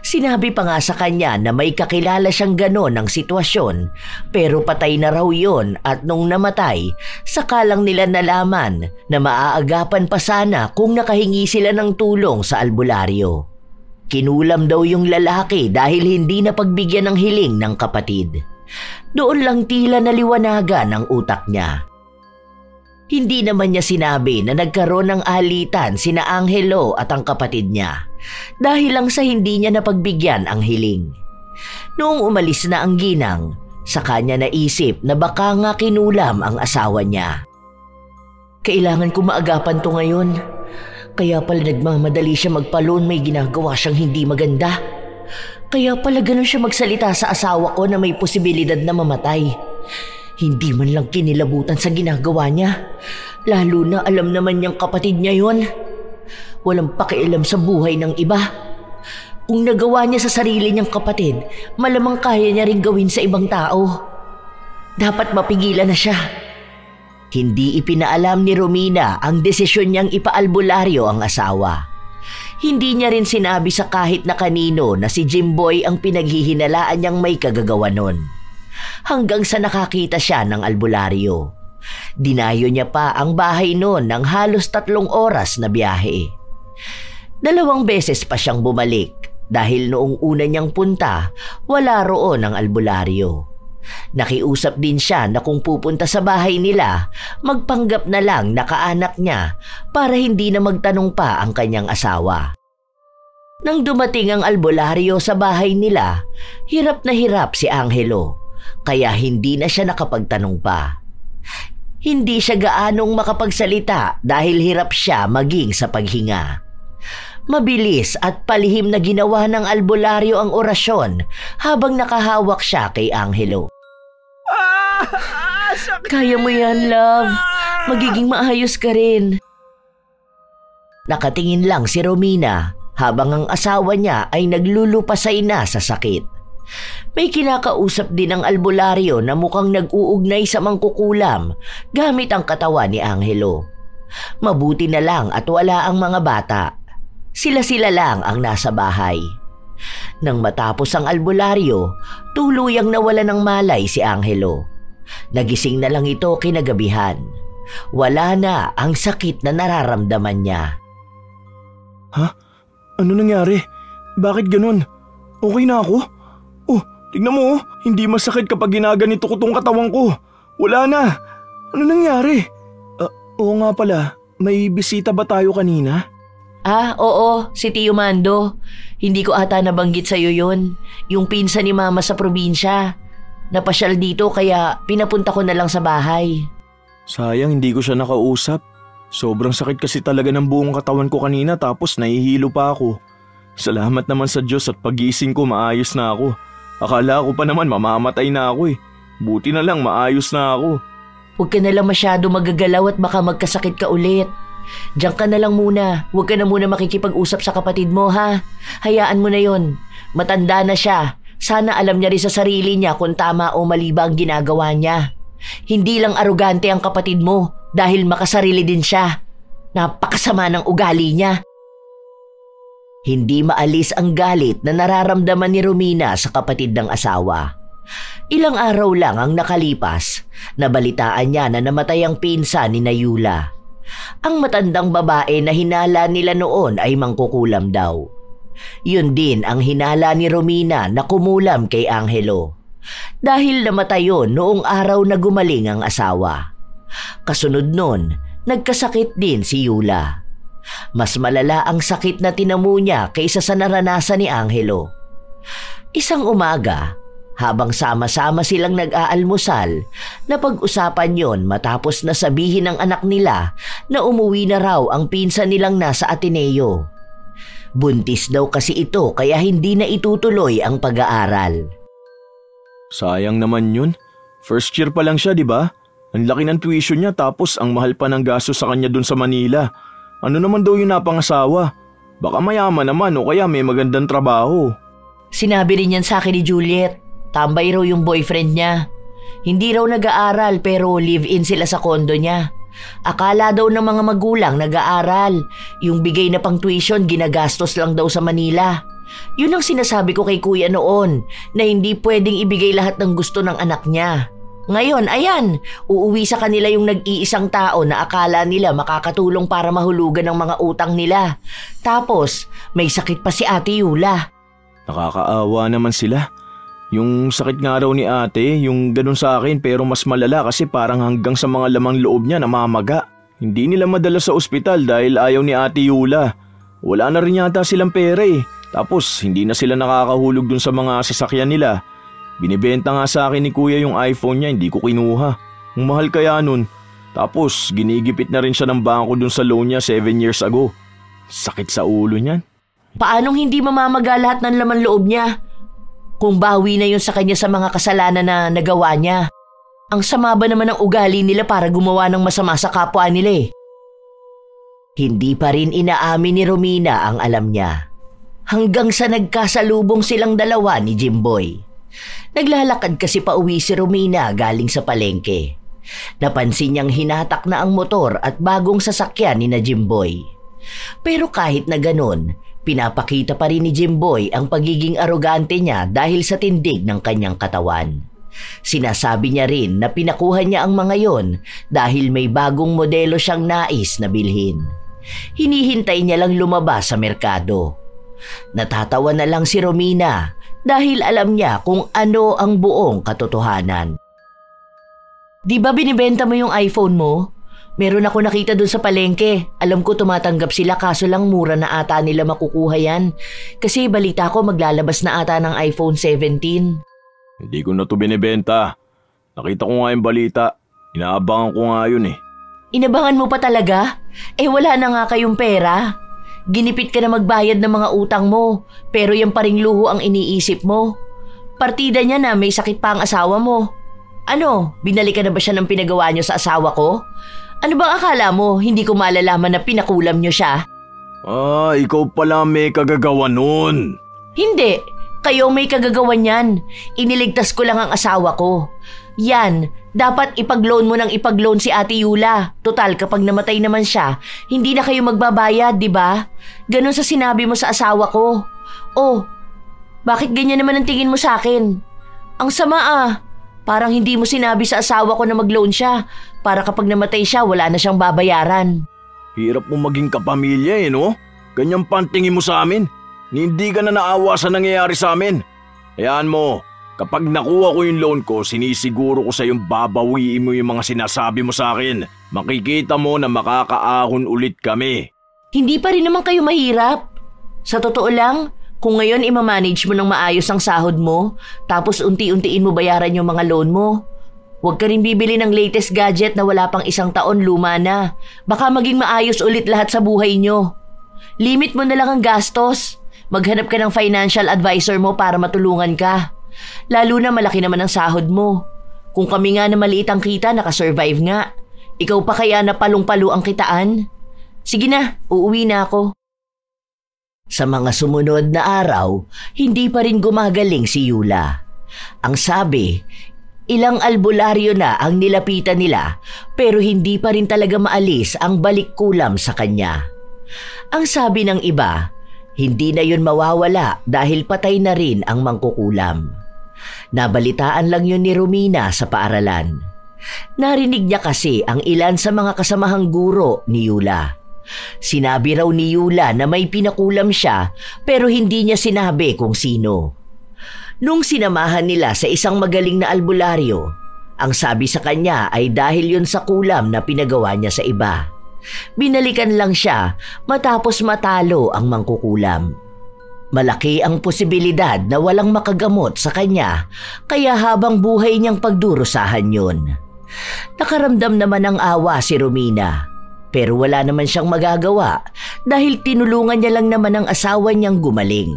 Sinabi pa nga sa kanya na may kakilala siyang ganon ng sitwasyon pero patay na raw yun at nung namatay, saka lang nila nalaman na maaagapan pa sana kung nakahingi sila ng tulong sa albularyo. Kinulam daw yung lalaki dahil hindi na pagbigyan ng hiling ng kapatid. Doon lang tila naliwanagan ang utak niya. Hindi naman niya sinabi na nagkaroon ng alitan sina Angelo at ang kapatid niya dahil lang sa hindi niya napagbigyan ang hiling. Noong umalis na ang ginang, sa kanya naisip na baka nga kinulam ang asawa niya. Kailangan ko maagapan to ngayon. Kaya pala nagmamadali siya magpaloon, may ginagawa siyang hindi maganda. Kaya pala ganun siya magsalita sa asawa ko na may posibilidad na mamatay. Hindi man lang kinilabutan sa ginagawa niya. Lalo na alam naman niyang kapatid niya yon. Walang pakialam sa buhay ng iba. Kung nagawa niya sa sarili niyang kapatid, malamang kaya niya rin gawin sa ibang tao. Dapat mapigilan na siya. Hindi ipinaalam ni Romina ang desisyon niyang ipaalbularyo ang asawa. Hindi niya rin sinabi sa kahit na kanino na si Jimboy ang pinaghihinalaan niyang may kagagawa nun. Hanggang sa nakakita siya ng albularyo. Dinayo niya pa ang bahay noon ng halos 3 oras na biyahe. 2 beses pa siyang bumalik dahil noong una niyang punta, wala roon ang albularyo. Nakiusap din siya na kung pupunta sa bahay nila, magpanggap na lang na kaanak niya para hindi na magtanong pa ang kanyang asawa. Nang dumating ang albularyo sa bahay nila, hirap na hirap si Angelo, kaya hindi na siya nakapagtanong pa. Hindi siya gaanong makapagsalita dahil hirap siya maging sa paghinga. Mabilis at palihim na ginawa ng albularyo ang orasyon habang nakahawak siya kay Angelo. Kaya mo yan, love. Magiging maayos ka rin. Nakatingin lang si Romina habang ang asawa niya ay naglulupasay na sa sakit. May kinakausap din ang albularyo na mukhang nag-uugnay sa mangkukulam gamit ang katawan ni Angelo. Mabuti na lang at wala ang mga bata. Sila-sila lang ang nasa bahay. Nang matapos ang albularyo, tuluyang nawala ng malay si Angelo. Nagising na lang ito kinagabihan. Wala na ang sakit na nararamdaman niya. Ha? Ano nangyari? Bakit ganun? Okay na ako? Oh, tignan mo, hindi masakit kapag ginaganito ko tong katawan ko. Wala na. Ano nangyari? Oo nga pala, may bisita ba tayo kanina? Oo, si Tio Mando. Hindi ko ata nabanggit sa'yo yun. Yung pinsan ni Mama sa probinsya. Napasyal dito kaya pinapunta ko na lang sa bahay. Sayang hindi ko siya nakausap. Sobrang sakit kasi talaga ng buong katawan ko kanina tapos nahihilo pa ako. Salamat naman sa Diyos at pagising ko maayos na ako. Akala ko pa naman mamamatay na ako eh. Buti na lang maayos na ako. Huwag ka na lang masyado magagalaw at baka magkasakit ka ulit. Diyan ka na lang muna. Huwag ka na muna makikipag-usap sa kapatid mo, ha? Hayaan mo na yon. Matanda na siya. Sana alam niya rin sa sarili niya kung tama o mali ba ang ginagawa niya. Hindi lang arogante ang kapatid mo dahil makasarili din siya. Napakasama ng ugali niya. Hindi maalis ang galit na nararamdaman ni Romina sa kapatid ng asawa. Ilang araw lang ang nakalipas, nabalitaan niya na namatay ang pinsan ni Nayula. Ang matandang babae na hinala nila noon ay mangkukulam daw. Yun din ang hinala ni Romina na kumulam kay Angelo. Dahil namatay yun noong araw na gumaling ang asawa. Kasunod nun, nagkasakit din si Yula. Mas malala ang sakit na tinamo niya kaysa sa naranasan ni Angelo. Isang umaga, habang sama-sama silang nag-aalmusal, napag-usapan yon matapos na sabihin ng anak nila na umuwi na raw ang pinsan nilang nasa Ateneo. Buntis daw kasi ito kaya hindi na itutuloy ang pag-aaral. Sayang naman yun. First year pa lang siya, di ba? Ang laki ng tuition niya tapos ang mahal pa ng gasto sa kanya dun sa Manila. Ano naman daw yung napangasawa? Baka mayaman naman o kaya may magandang trabaho. Sinabi rin yan sa akin ni Juliet. Tambay raw yung boyfriend niya. Hindi raw nag-aaral pero live-in sila sa kondo niya. Akala daw ng mga magulang nag-aaral. Yung bigay na pang tuition ginagastos lang daw sa Manila. Yun ang sinasabi ko kay kuya noon na hindi pwedeng ibigay lahat ng gusto ng anak niya. Ngayon, ayan, uuwi sa kanila yung nag-iisang tao na akala nila makakatulong para mahulugan ng mga utang nila. Tapos, may sakit pa si Ate Yula. Nakakaawa naman sila. Yung sakit nga raw ni ate, yung ganun sa akin pero mas malala kasi parang hanggang sa mga lamang loob niya namamaga. Hindi nila madala sa ospital dahil ayaw ni Ate Yula. Wala na rin yata silang pera eh. Tapos hindi na sila nakakahulog dun sa mga sasakyan nila. Binibenta nga sa akin ni kuya yung iPhone niya, hindi ko kinuha. Ang mahal kaya nun. Tapos ginigipit na rin siya ng bangko dun sa loan niya 7 years ago. Sakit sa ulo niyan. Paanong hindi mamamaga lahat ng laman loob niya? Kung bawi na yun sa kanya sa mga kasalanan na nagawa niya. Ang sama ba naman ng ugali nila para gumawa ng masama sa kapwa nila eh? Hindi pa rin inaamin ni Romina ang alam niya. Hanggang sa nagkasalubong silang dalawa ni Jimboy. Naglalakad kasi pauwi si Romina galing sa palengke. Napansin niyang hinatak na ang motor at bagong sasakyan ni na Jimboy. Pero kahit na ganun, pinapakita pa rin ni Jimboy ang pagiging arogante niya dahil sa tindig ng kanyang katawan. Sinasabi niya rin na pinakuha niya ang mga yon dahil may bagong modelo siyang nais na bilhin. Hinihintay niya lang lumabas sa merkado. Natatawa na lang si Romina dahil alam niya kung ano ang buong katotohanan. Di ba binibenta mo yung iPhone mo? Meron ako nakita dun sa palengke. Alam ko tumatanggap sila kaso lang mura na ata nila makukuha yan. Kasi balita ko maglalabas na ata ng iPhone 17. Hindi ko na to binibenta. Nakita ko nga yung balita. Inaabangan ko nga yun eh. Inabangan mo pa talaga? Wala na nga kayong pera. Ginipit ka na magbayad ng mga utang mo, pero yung paring luho ang iniisip mo. Partida niya na may sakit pa ang asawa mo. Ano, binalikan na ba siya ng pinagawa niyo sa asawa ko? Ano bang akala mo, hindi ko malalaman na pinakulam niyo siya? Ikaw pala may kagagawa nun. Hindi, kayo may kagagawan yan. Iniligtas ko lang ang asawa ko. Yan, dapat ipag-loan mo ng ipag-loan si Ate Yula. Total, kapag namatay naman siya, hindi na kayo magbabayad, di ba? Ganon sa sinabi mo sa asawa ko. Oh, bakit ganyan naman ang tingin mo sa akin? Ang sama ah. Parang hindi mo sinabi sa asawa ko na mag-loan siya para kapag namatay siya, wala na siyang babayaran. Hirap mo maging kapamilya no? Ganyan pantingin mo sa amin. Hindi ka na naawa sa nangyayari sa amin. Hayaan mo, kapag nakuha ko yung loan ko, sinisiguro ko sa yung babawiin mo yung mga sinasabi mo sa akin. Makikita mo na makakaahon ulit kami. Hindi pa rin naman kayo mahirap. Sa totoo lang, kung ngayon imamanage mo ng maayos ang sahod mo, tapos unti-untiin mo bayaran yung mga loan mo, huwag ka rin bibili ng latest gadget na wala pang 1 taon, luma na. Baka maging maayos ulit lahat sa buhay nyo. Limit mo na lang ang gastos. Maghanap ka ng financial advisor mo para matulungan ka. Lalo na malaki naman ang sahod mo. Kung kami nga na maliit ang kita, nakasurvive nga. Ikaw pa kaya na palong-palo ang kitaan? Sige na, uuwi na ako. Sa mga sumunod na araw, hindi pa rin gumagaling si Yula. Ang sabi, ilang albularyo na ang nilapitan nila pero hindi pa rin talaga maalis ang balik kulam sa kanya. Ang sabi ng iba, hindi na yun mawawala dahil patay na rin ang mangkukulam. Nabalitaan lang yun ni Romina sa paaralan. Narinig niya kasi ang ilan sa mga kasamahang guro ni Yula. Sinabi raw ni Yula na may pinakulam siya pero hindi niya sinabi kung sino. Nung sinamahan nila sa isang magaling na albularyo, ang sabi sa kanya ay dahil yun sa kulam na pinagawa niya sa iba. Binalikan lang siya matapos matalo ang mangkukulam. Malaki ang posibilidad na walang makagamot sa kanya kaya habang buhay niyang pagdurusahan yun. Nakaramdam naman ng awa si Romina. Pero wala naman siyang magagawa dahil tinulungan niya lang naman ang asawa niyang gumaling.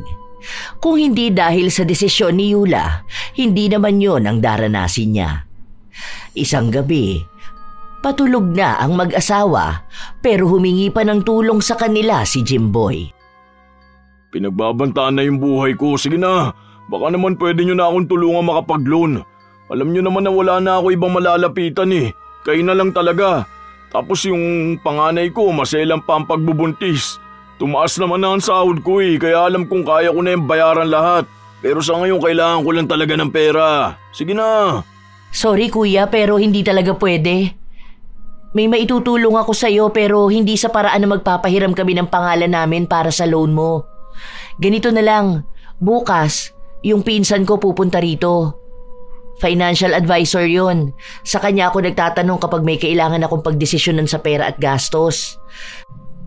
Kung hindi dahil sa desisyon ni Yula, hindi naman yon ang daranasin niya. Isang gabi, patulog na ang mag-asawa pero humingi pa ng tulong sa kanila si Jimboy. Pinagbabantaan na yung buhay ko. Sige na, baka naman pwede nyo na akong tulungan makapag-loan. Alam nyo naman na wala na ako ibang malalapitan eh. Kayo na lang talaga. Tapos yung panganay ko, maselang pa ang pagbubuntis. Tumaas naman na ang sahod ko kaya alam kong kaya ko na yung bayaran lahat. Pero sa ngayon kailangan ko lang talaga ng pera. Sige na. Sorry kuya pero hindi talaga pwede. May maitutulong ako sa'yo pero hindi sa paraan na magpapahiram kami ng pangalan namin para sa loan mo. Ganito na lang, bukas yung pinsan ko pupunta rito. Financial advisor yon. Sa kanya ako nagtatanong kapag may kailangan akong pagdesisyonan sa pera at gastos.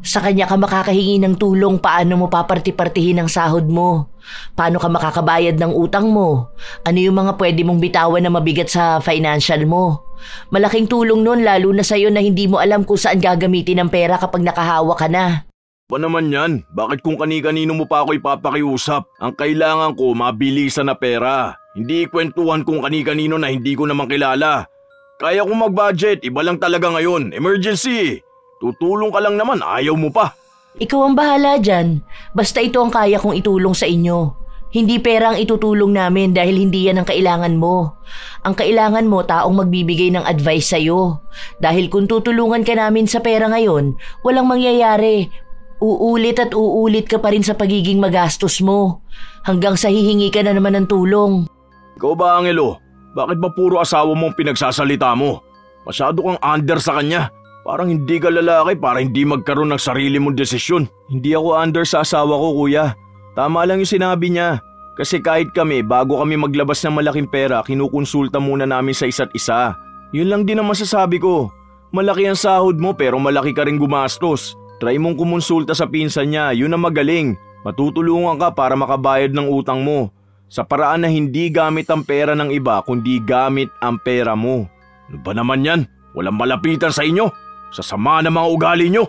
Sa kanya ka makakahingi ng tulong paano mo paparti-partihin ang sahod mo. Paano ka makakabayad ng utang mo. Ano yung mga pwede mong bitawan na mabigat sa financial mo. Malaking tulong nun lalo na sa'yo na hindi mo alam kung saan gagamitin ang pera kapag nakahawa ka na. Pa naman yan? Bakit kung kani-kanino mo pa ako ipapakiusap? Ang kailangan ko mabilisan na pera. Hindi ikwentuhan kung kani-kanino na hindi ko naman kilala. Kaya kong mag-budget, iba lang talaga ngayon. Emergency! Tutulong ka lang naman, ayaw mo pa. Ikaw ang bahala dyan. Basta ito ang kaya kong itulong sa inyo. Hindi pera ang itutulong namin dahil hindi yan ang kailangan mo. Ang kailangan mo taong magbibigay ng advice sa'yo. Dahil kung tutulungan ka namin sa pera ngayon, walang mangyayari. Uulit at uulit ka pa rin sa pagiging magastos mo. Hanggang sa hihingi ka na naman ng tulong. Ikaw ba, Angelo? Bakit ba puro asawa mong pinagsasalita mo? Masyado kang under sa kanya. Parang hindi ka lalaki para hindi magkaroon ng sarili mong desisyon. Hindi ako under sa asawa ko, kuya. Tama lang yung sinabi niya. Kasi kahit kami, bago kami maglabas ng malaking pera, kinukonsulta muna namin sa isa't isa. Yun lang din ang masasabi ko. Malaki ang sahod mo pero malaki ka rin gumastos. Try mong kumonsulta sa pinsan niya, yun ang magaling. Matutulungan ka para makabayad ng utang mo. Sa paraan na hindi gamit ang pera ng iba kundi gamit ang pera mo. Ano ba naman yan? Walang malapitan sa inyo. Sasama ng mga ugali nyo.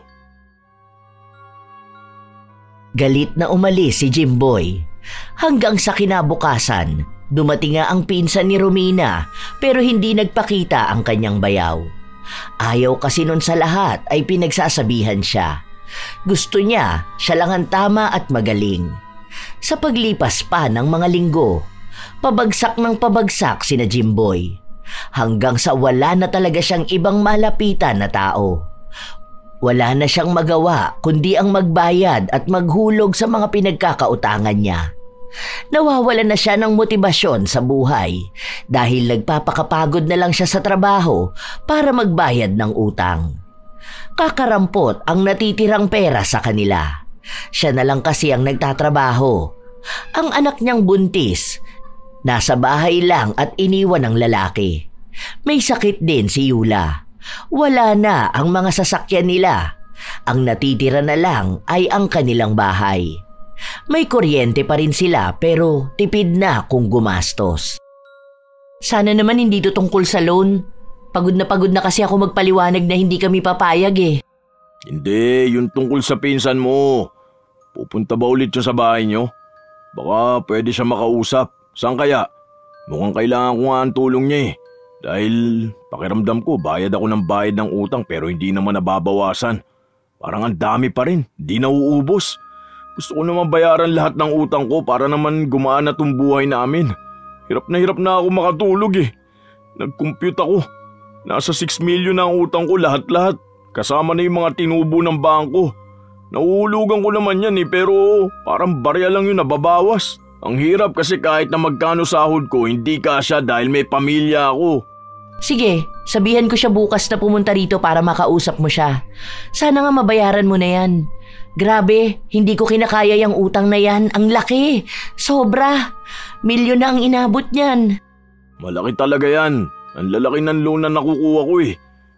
Galit na umalis si Jimboy. Hanggang sa kinabukasan, dumating nga ang pinsan ni Romina pero hindi nagpakita ang kanyang bayaw. Ayaw kasi nun sa lahat ay pinagsasabihan siya. Gusto niya, siya lang ang tama at magaling. Sa paglipas pa ng mga linggo, pabagsak ng pabagsak sina Jimboy. Hanggang sa wala na talaga siyang ibang malapitan na tao. Wala na siyang magawa kundi ang magbayad at maghulog sa mga pinagkakautangan niya. Nawawalan na siya ng motibasyon sa buhay dahil nagpapakapagod na lang siya sa trabaho para magbayad ng utang. Kakarampot ang natitirang pera sa kanila. Siya na lang kasi ang nagtatrabaho. Ang anak niyang buntis, nasa bahay lang at iniwan ng lalaki. May sakit din si Yula. Wala na ang mga sasakyan nila. Ang natitira na lang ay ang kanilang bahay. May kuryente pa rin sila pero tipid na kung gumastos. Sana naman hindi ito tungkol sa loan. Pagod na kasi ako magpaliwanag na hindi kami papayag eh. Hindi, yun tungkol sa pinsan mo. Pupunta ba ulit siya sa bahay nyo? Baka pwede siya makausap. Saan kaya? Mukhang kailangan ko nga ang tulong niya eh. Dahil pakiramdam ko bayad ako ng bayad ng utang pero hindi naman nababawasan. Parang ang dami pa rin, di nauubos. Gusto ko naman bayaran lahat ng utang ko para naman gumaan na tong buhay namin. Hirap na ako makatulog eh. Nag-compute ako. Nasa 6 million na ang utang ko lahat-lahat. Kasama na yung mga tinubo ng bangko. Nauhulugan ko naman yan eh pero parang barya lang yung nababawas. Ang hirap kasi kahit na magkano sahod ko hindi kasya dahil may pamilya ako. Sige, sabihan ko siya bukas na pumunta rito para makausap mo siya. Sana nga mabayaran mo na yan. Grabe, hindi ko kinakaya yung utang na yan. Ang laki, sobra. Milyon na ang inabot niyan. Malaki talaga yan. Ang lalaki ng loan na nakukuha ko eh.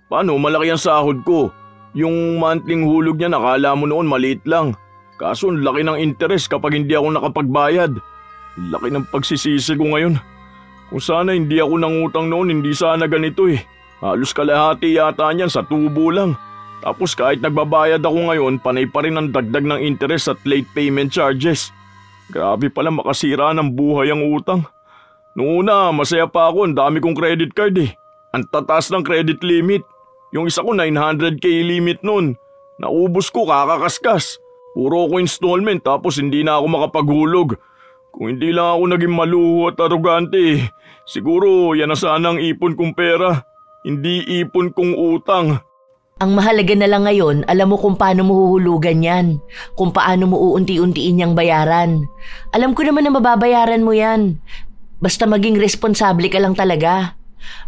Paano malaki ang sahod ko? Yung monthly hulog niya nakala mo noon maliit lang. Kaso ang laki ng interest kapag hindi ako nakapagbayad. Laki ng pagsisisi ko ngayon. Kung sana hindi ako nangutang noon, hindi sana ganito eh. Halos kalahati yata niyan sa tubo lang. Tapos kahit nagbabayad ako ngayon, panay pa rin ang dagdag ng interest at late payment charges. Grabe pala makasira ng buhay ang utang. Noong una, masaya pa ako, ang dami kong credit card eh. Ang tataas ng credit limit. Yung isa ko 900k limit noon. Naubos ko kakakaskas. Puro ko installment tapos hindi na ako makapaghulog. Kung hindi lang ako naging maluho at arugante eh. Siguro yan na sana ang ipon kong pera. Hindi ipon kong utang. Ang mahalaga na lang ngayon, alam mo kung paano mo huhulugan yan. Kung paano mo uunti-untiin niyang bayaran. Alam ko naman na mababayaran mo yan. Basta maging responsable ka lang talaga.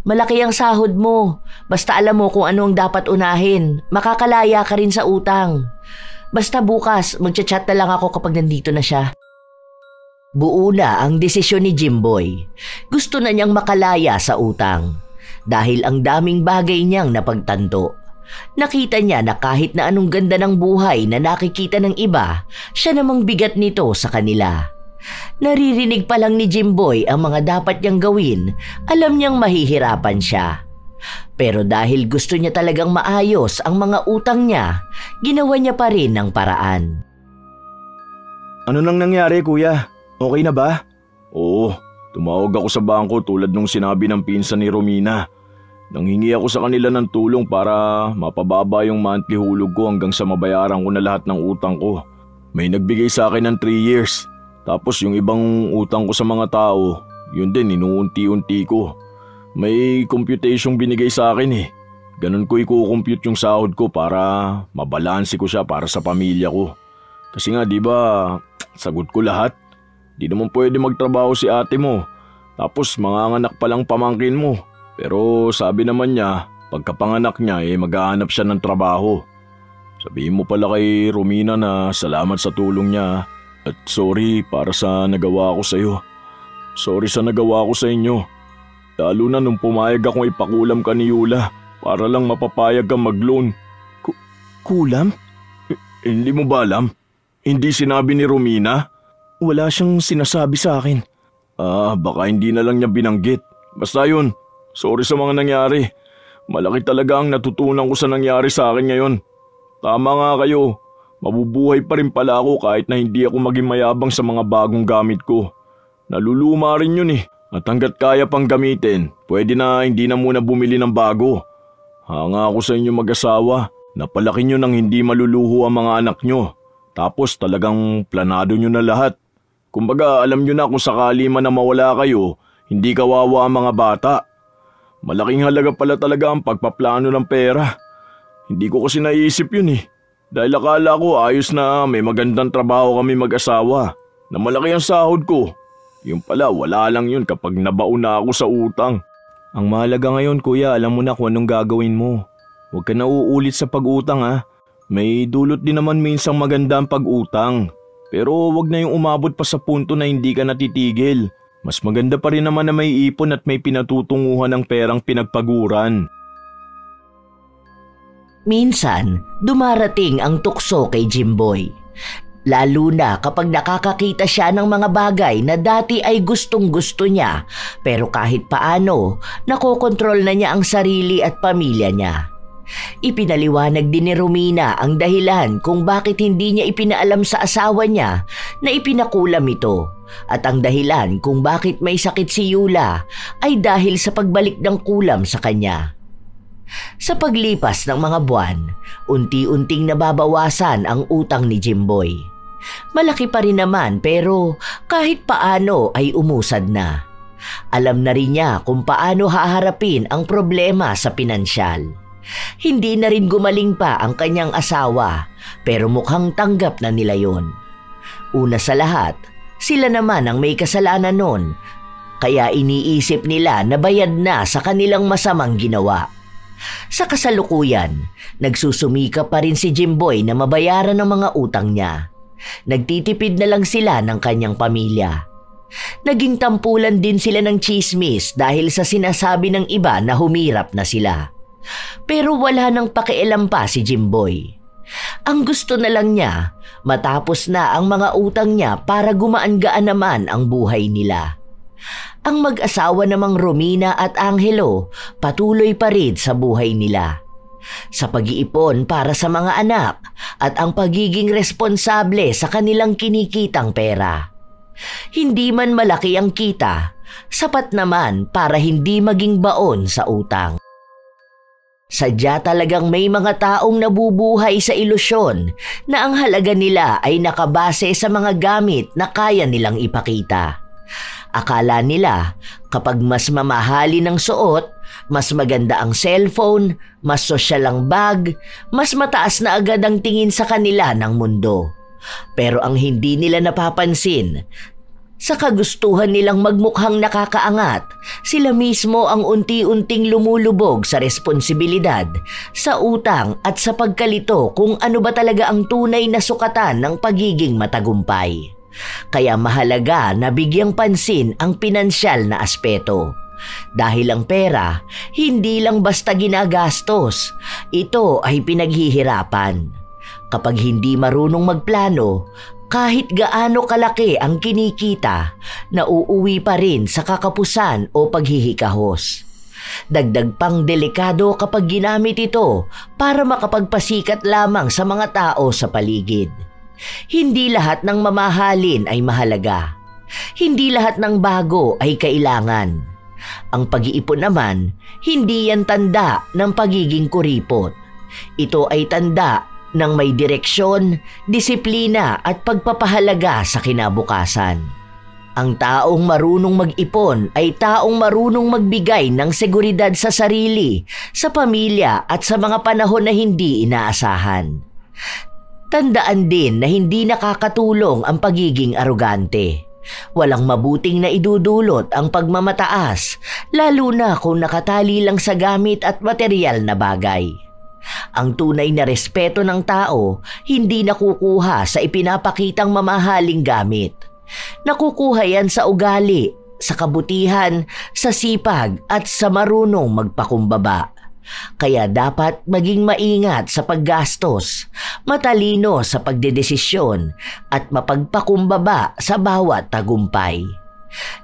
Malaki ang sahod mo. Basta alam mo kung ano ang dapat unahin. Makakalaya ka rin sa utang. Basta bukas, magchat-chat na lang ako kapag nandito na siya. Buo na ang desisyon ni Jimboy. Gusto na niyang makalaya sa utang. Dahil ang daming bagay niyang napagtanto. Nakita niya na kahit na anong ganda ng buhay na nakikita ng iba, siya namang bigat nito sa kanila. Naririnig pa lang ni Jimboy ang mga dapat niyang gawin, alam niyang mahihirapan siya. Pero dahil gusto niya talagang maayos ang mga utang niya, ginawa niya pa rin ng paraan. Ano nang nangyari, kuya? Okay na ba? Oo, tumawag ako sa bangko tulad nung sinabi ng pinsan ni Romina. Nanghingi ako sa kanila ng tulong para mapababa yung monthly hulog ko hanggang sa mabayaran ko na lahat ng utang ko. May nagbigay sa akin ng 3 years. Tapos yung ibang utang ko sa mga tao, yun din inuunti-unti ko. May computation binigay sa akin eh. Ganun ko i-compute yung sahod ko para mabalanse ko siya para sa pamilya ko. Kasi nga di ba, sagot ko lahat. Di naman pwede magtrabaho si ate mo. Tapos manganganak pa lang pamangkin mo. Pero sabi naman niya, pagkapanganak niya maghahanap siya ng trabaho. Sabihin mo pala kay Romina na salamat sa tulong niya. At sorry para sa nagawa ko sa iyo. Sorry sa nagawa ko sa inyo. Lalo na nung pumayag akong ipakulam ka ni Yula para lang mapapayag kang mag-loan. Kulam? Hindi mo ba alam? Hindi sinabi ni Romina? Wala siyang sinasabi sa akin. Baka hindi na lang niya binanggit. Basta yun, sorry sa mga nangyari. Malaki talaga ang natutunan ko sa nangyari sa akin ngayon. Tama nga kayo, mabubuhay pa rin pala ako kahit na hindi ako maging mayabang sa mga bagong gamit ko. Naluluma rin yun eh. At hanggat kaya pang gamitin, pwede na hindi na muna bumili ng bago. Hanga ako sa inyo mag-asawa. Napalaki nyo nang hindi maluluho ang mga anak nyo. Tapos talagang planado nyo na lahat. Kumbaga alam nyo na kung sakali man na mawala kayo, hindi kawawa ang mga bata. Malaking halaga pala talaga ang pagpaplano ng pera. Hindi ko kasi naisip yun eh. Dahil akala ko ayos na may magandang trabaho kami mag-asawa. Na malaki ang sahod ko. Yung pala, wala lang yun kapag nabaon na ako sa utang. Ang mahalaga ngayon, kuya, alam mo na kung anong gagawin mo. Huwag ka na uulit sa pag-utang ha. May dulot din naman minsang maganda ang pag-utang. Pero wag na yung umabot pa sa punto na hindi ka natitigil. Mas maganda pa rin naman na may ipon at may pinatutunguhan ng perang pinagpaguran. Minsan, dumarating ang tukso kay Jimboy. Lalo na kapag nakakakita siya ng mga bagay na dati ay gustong-gusto niya pero kahit paano, nakokontrol na niya ang sarili at pamilya niya. Ipinaliwanag din ni Romina ang dahilan kung bakit hindi niya ipinaalam sa asawa niya na ipinakulam ito at ang dahilan kung bakit may sakit si Yula ay dahil sa pagbalik ng kulam sa kanya. Sa paglipas ng mga buwan, unti-unting nababawasan ang utang ni Jimboy. Malaki pa rin naman pero kahit paano ay umusad na. Alam na rin niya kung paano haharapin ang problema sa pinansyal. Hindi na rin gumaling pa ang kanyang asawa pero mukhang tanggap na nila yon. Una sa lahat, sila naman ang may kasalanan nun. Kaya iniisip nila na bayad na sa kanilang masamang ginawa. Sa kasalukuyan, nagsusumika pa rin si Jimboy na mabayaran ang mga utang niya. Nagtitipid na lang sila ng kanyang pamilya. Naging tampulan din sila ng tsismis dahil sa sinasabi ng iba na humirap na sila. Pero wala nang pakialam pa si Jimboy. Ang gusto na lang niya, matapos na ang mga utang niya para gumaan-gaan naman ang buhay nila. Ang mag-asawa namang Romina at Angelo patuloy pa rin sa buhay nila. Sa pag-iipon para sa mga anak at ang pagiging responsable sa kanilang kinikitang pera. Hindi man malaki ang kita, sapat naman para hindi maging baon sa utang. Sadya talagang may mga taong nabubuhay sa ilusyon na ang halaga nila ay nakabase sa mga gamit na kaya nilang ipakita. Akala nila kapag mas mamahali ng suot, mas maganda ang cellphone, mas sosyal ang bag, mas mataas na agad ang tingin sa kanila ng mundo. Pero ang hindi nila napapansin, sa kagustuhan nilang magmukhang nakakaangat, sila mismo ang unti-unting lumulubog sa responsibilidad, sa utang at sa pagkalito kung ano ba talaga ang tunay na sukatan ng pagiging matagumpay. Kaya mahalaga na bigyang pansin ang pinansyal na aspeto. Dahil ang pera, hindi lang basta ginagastos, ito ay pinaghihirapan. Kapag hindi marunong magplano, kahit gaano kalaki ang kinikita, nauuwi pa rin sa kakapusan o paghihikahos. Dagdag pang delikado kapag ginamit ito para makapagpasikat lamang sa mga tao sa paligid. Hindi lahat ng mamahalin ay mahalaga. Hindi lahat ng bago ay kailangan. Ang pag-iipon naman, hindi yan tanda ng pagiging kuripot. Ito ay tanda Nang may direksyon, disiplina at pagpapahalaga sa kinabukasan. Ang taong marunong mag-ipon ay taong marunong magbigay ng seguridad sa sarili, sa pamilya at sa mga panahon na hindi inaasahan. Tandaan din na hindi nakakatulong ang pagiging arogante. Walang mabuting na idudulot ang pagmamataas, lalo na kung nakatali lang sa gamit at material na bagay. Ang tunay na respeto ng tao hindi nakukuha sa ipinapakitang mamahaling gamit. Nakukuha yan sa ugali, sa kabutihan, sa sipag at sa marunong magpakumbaba. Kaya dapat maging maingat sa paggastos, matalino sa pagdedesisyon at mapagpakumbaba sa bawat tagumpay.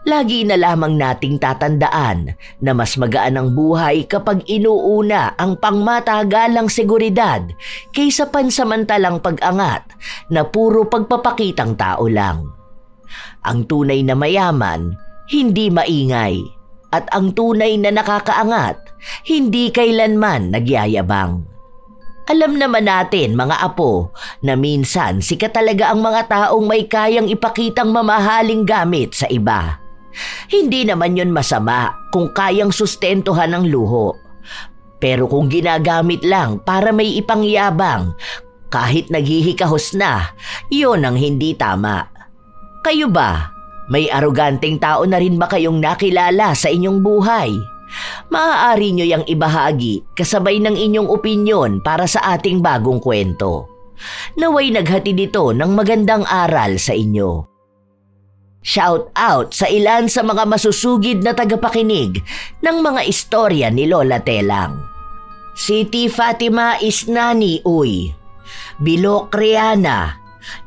Lagi na lamang nating tatandaan na mas magaan ang buhay kapag inuuna ang pangmatagalang seguridad kaysa pansamantalang pag-angat na puro pagpapakitang tao lang. Ang tunay na mayaman, hindi maingay, at ang tunay na nakakaangat, hindi kailanman nagyayabang. Alam naman natin mga apo na minsan sikat talaga ang mga taong may kayang ipakitang mamahaling gamit sa iba. Hindi naman yun masama kung kayang sustentuhan ng luho. Pero kung ginagamit lang para may ipangyabang, kahit naghihikahos na, yun ang hindi tama. Kayo ba? May aroganteng tao na rin ba kayong nakilala sa inyong buhay? Maaari nyo yang ibahagi kasabay ng inyong opinyon para sa ating bagong kwento. Naway naghatid ito ng magandang aral sa inyo. Shout out sa ilan sa mga masusugid na tagapakinig ng mga istorya ni Lola Telang. Siti Fatima Isnani Uy, Bilok Riana,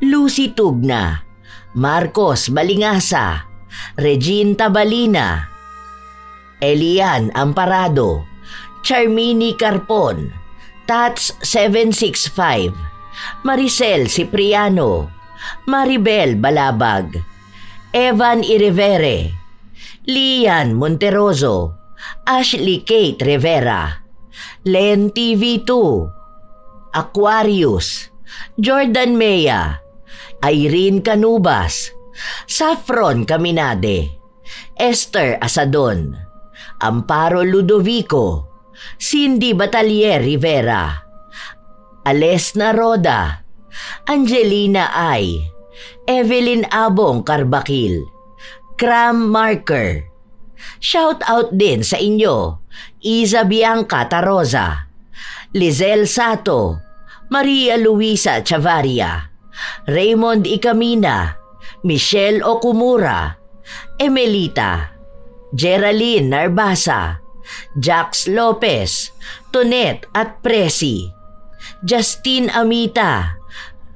Lucy Tugna, Marcos Balingasa, Regine Tabalina, Elian Amparado, Charmini Carpon, Tats 765, Maricel Cipriano, Maribel Balabag, Evan Irevere, Lian Monteroso, Ashley Kate Rivera, Len TV2, Aquarius, Jordan Mea, Irene Canubas, Saffron Caminade, Esther Asadon, Amparo Ludovico, Cindy Batalier Rivera, Alesna Roda, Angelina Ay, Evelyn Abong Carbakil, Cram Marker. Shout out din sa inyo, Isa Bianca Taroza, Lizelle Sato, Maria Luisa Chavaria, Raymond Ikamina, Michelle Okumura, Emelita, Geraldine Narbasa, Jax Lopez, Tonet at Presi, Justine Amita,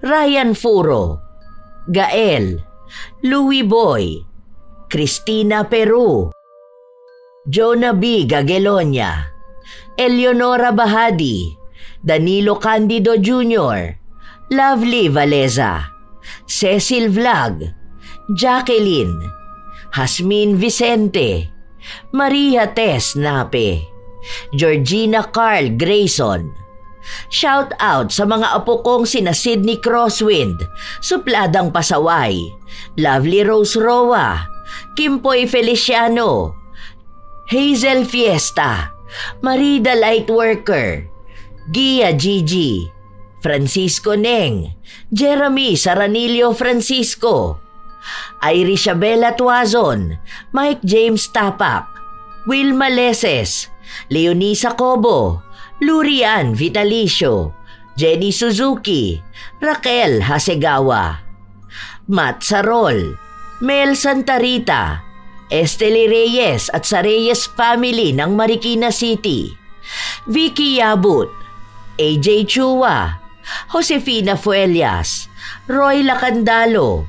Ryan Furo, Gael, Louie Boy, Cristina Peru, Jonah B. Gagelonia, Eleonora Bahadi, Danilo Candido Jr., Lovely Valeza, Cecil Vlog, Jacqueline, Hasmin Vicente, Maria Tess Nape, Georgina Carl Grayson. Shout out sa mga apo kong sina Sydney Crosswind, Supladang Pasaway, Lovely Rose Roa, Kimpoy Feliciano, Hazel Fiesta, Marida Lightworker, Gia Gigi, Francisco Neng, Jeremy Saranillo Francisco, Irisabela Tuazon, Mike James Tapak, Wilma Leses, Leonisa Cobo, Lurian Vitalicio, Jenny Suzuki, Raquel Hasegawa, Matt Sarol, Mel Santarita, Esteli Reyes at sa Reyes family ng Marikina City, Vicky Yabut, AJ Chua, Josefina Fuelias, Roy Lacandalo,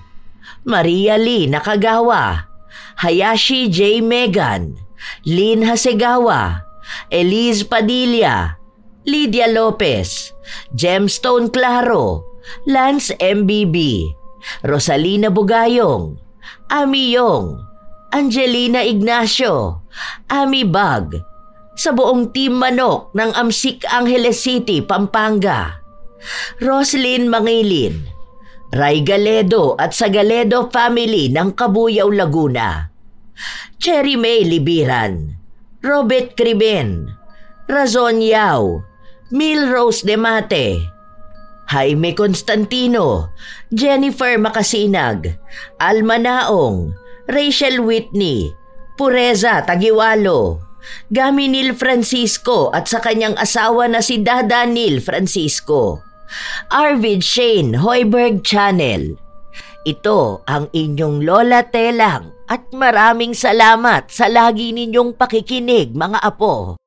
Maria Lee Nakagawa, Hayashi J. Megan, Lynn Hasegawa, Elise Padilla, Lydia Lopez, Gemstone Claro, Lance MBB, Rosalina Bugayong, Ami Yong, Angelina Ignacio, Ami Bag, sa buong Team Manok ng Amsik Angeles City, Pampanga, Roslyn Mangilin, Ray Galedo at sa Galedo family ng Cabuyao, Laguna, Cherry May Libiran, Robert Criben, Razon Yao, Milrose Demate, Jaime Constantino, Jennifer Makasinag, Alma Naong, Rachel Whitney, Pureza Tagiwalo, Gaminil Francisco at sa kanyang asawa na si Dadanil Francisco, Arvid Shane Hoiberg Channel. Ito ang inyong Lola Telang at maraming salamat sa lagi ninyong pakikinig, mga apo.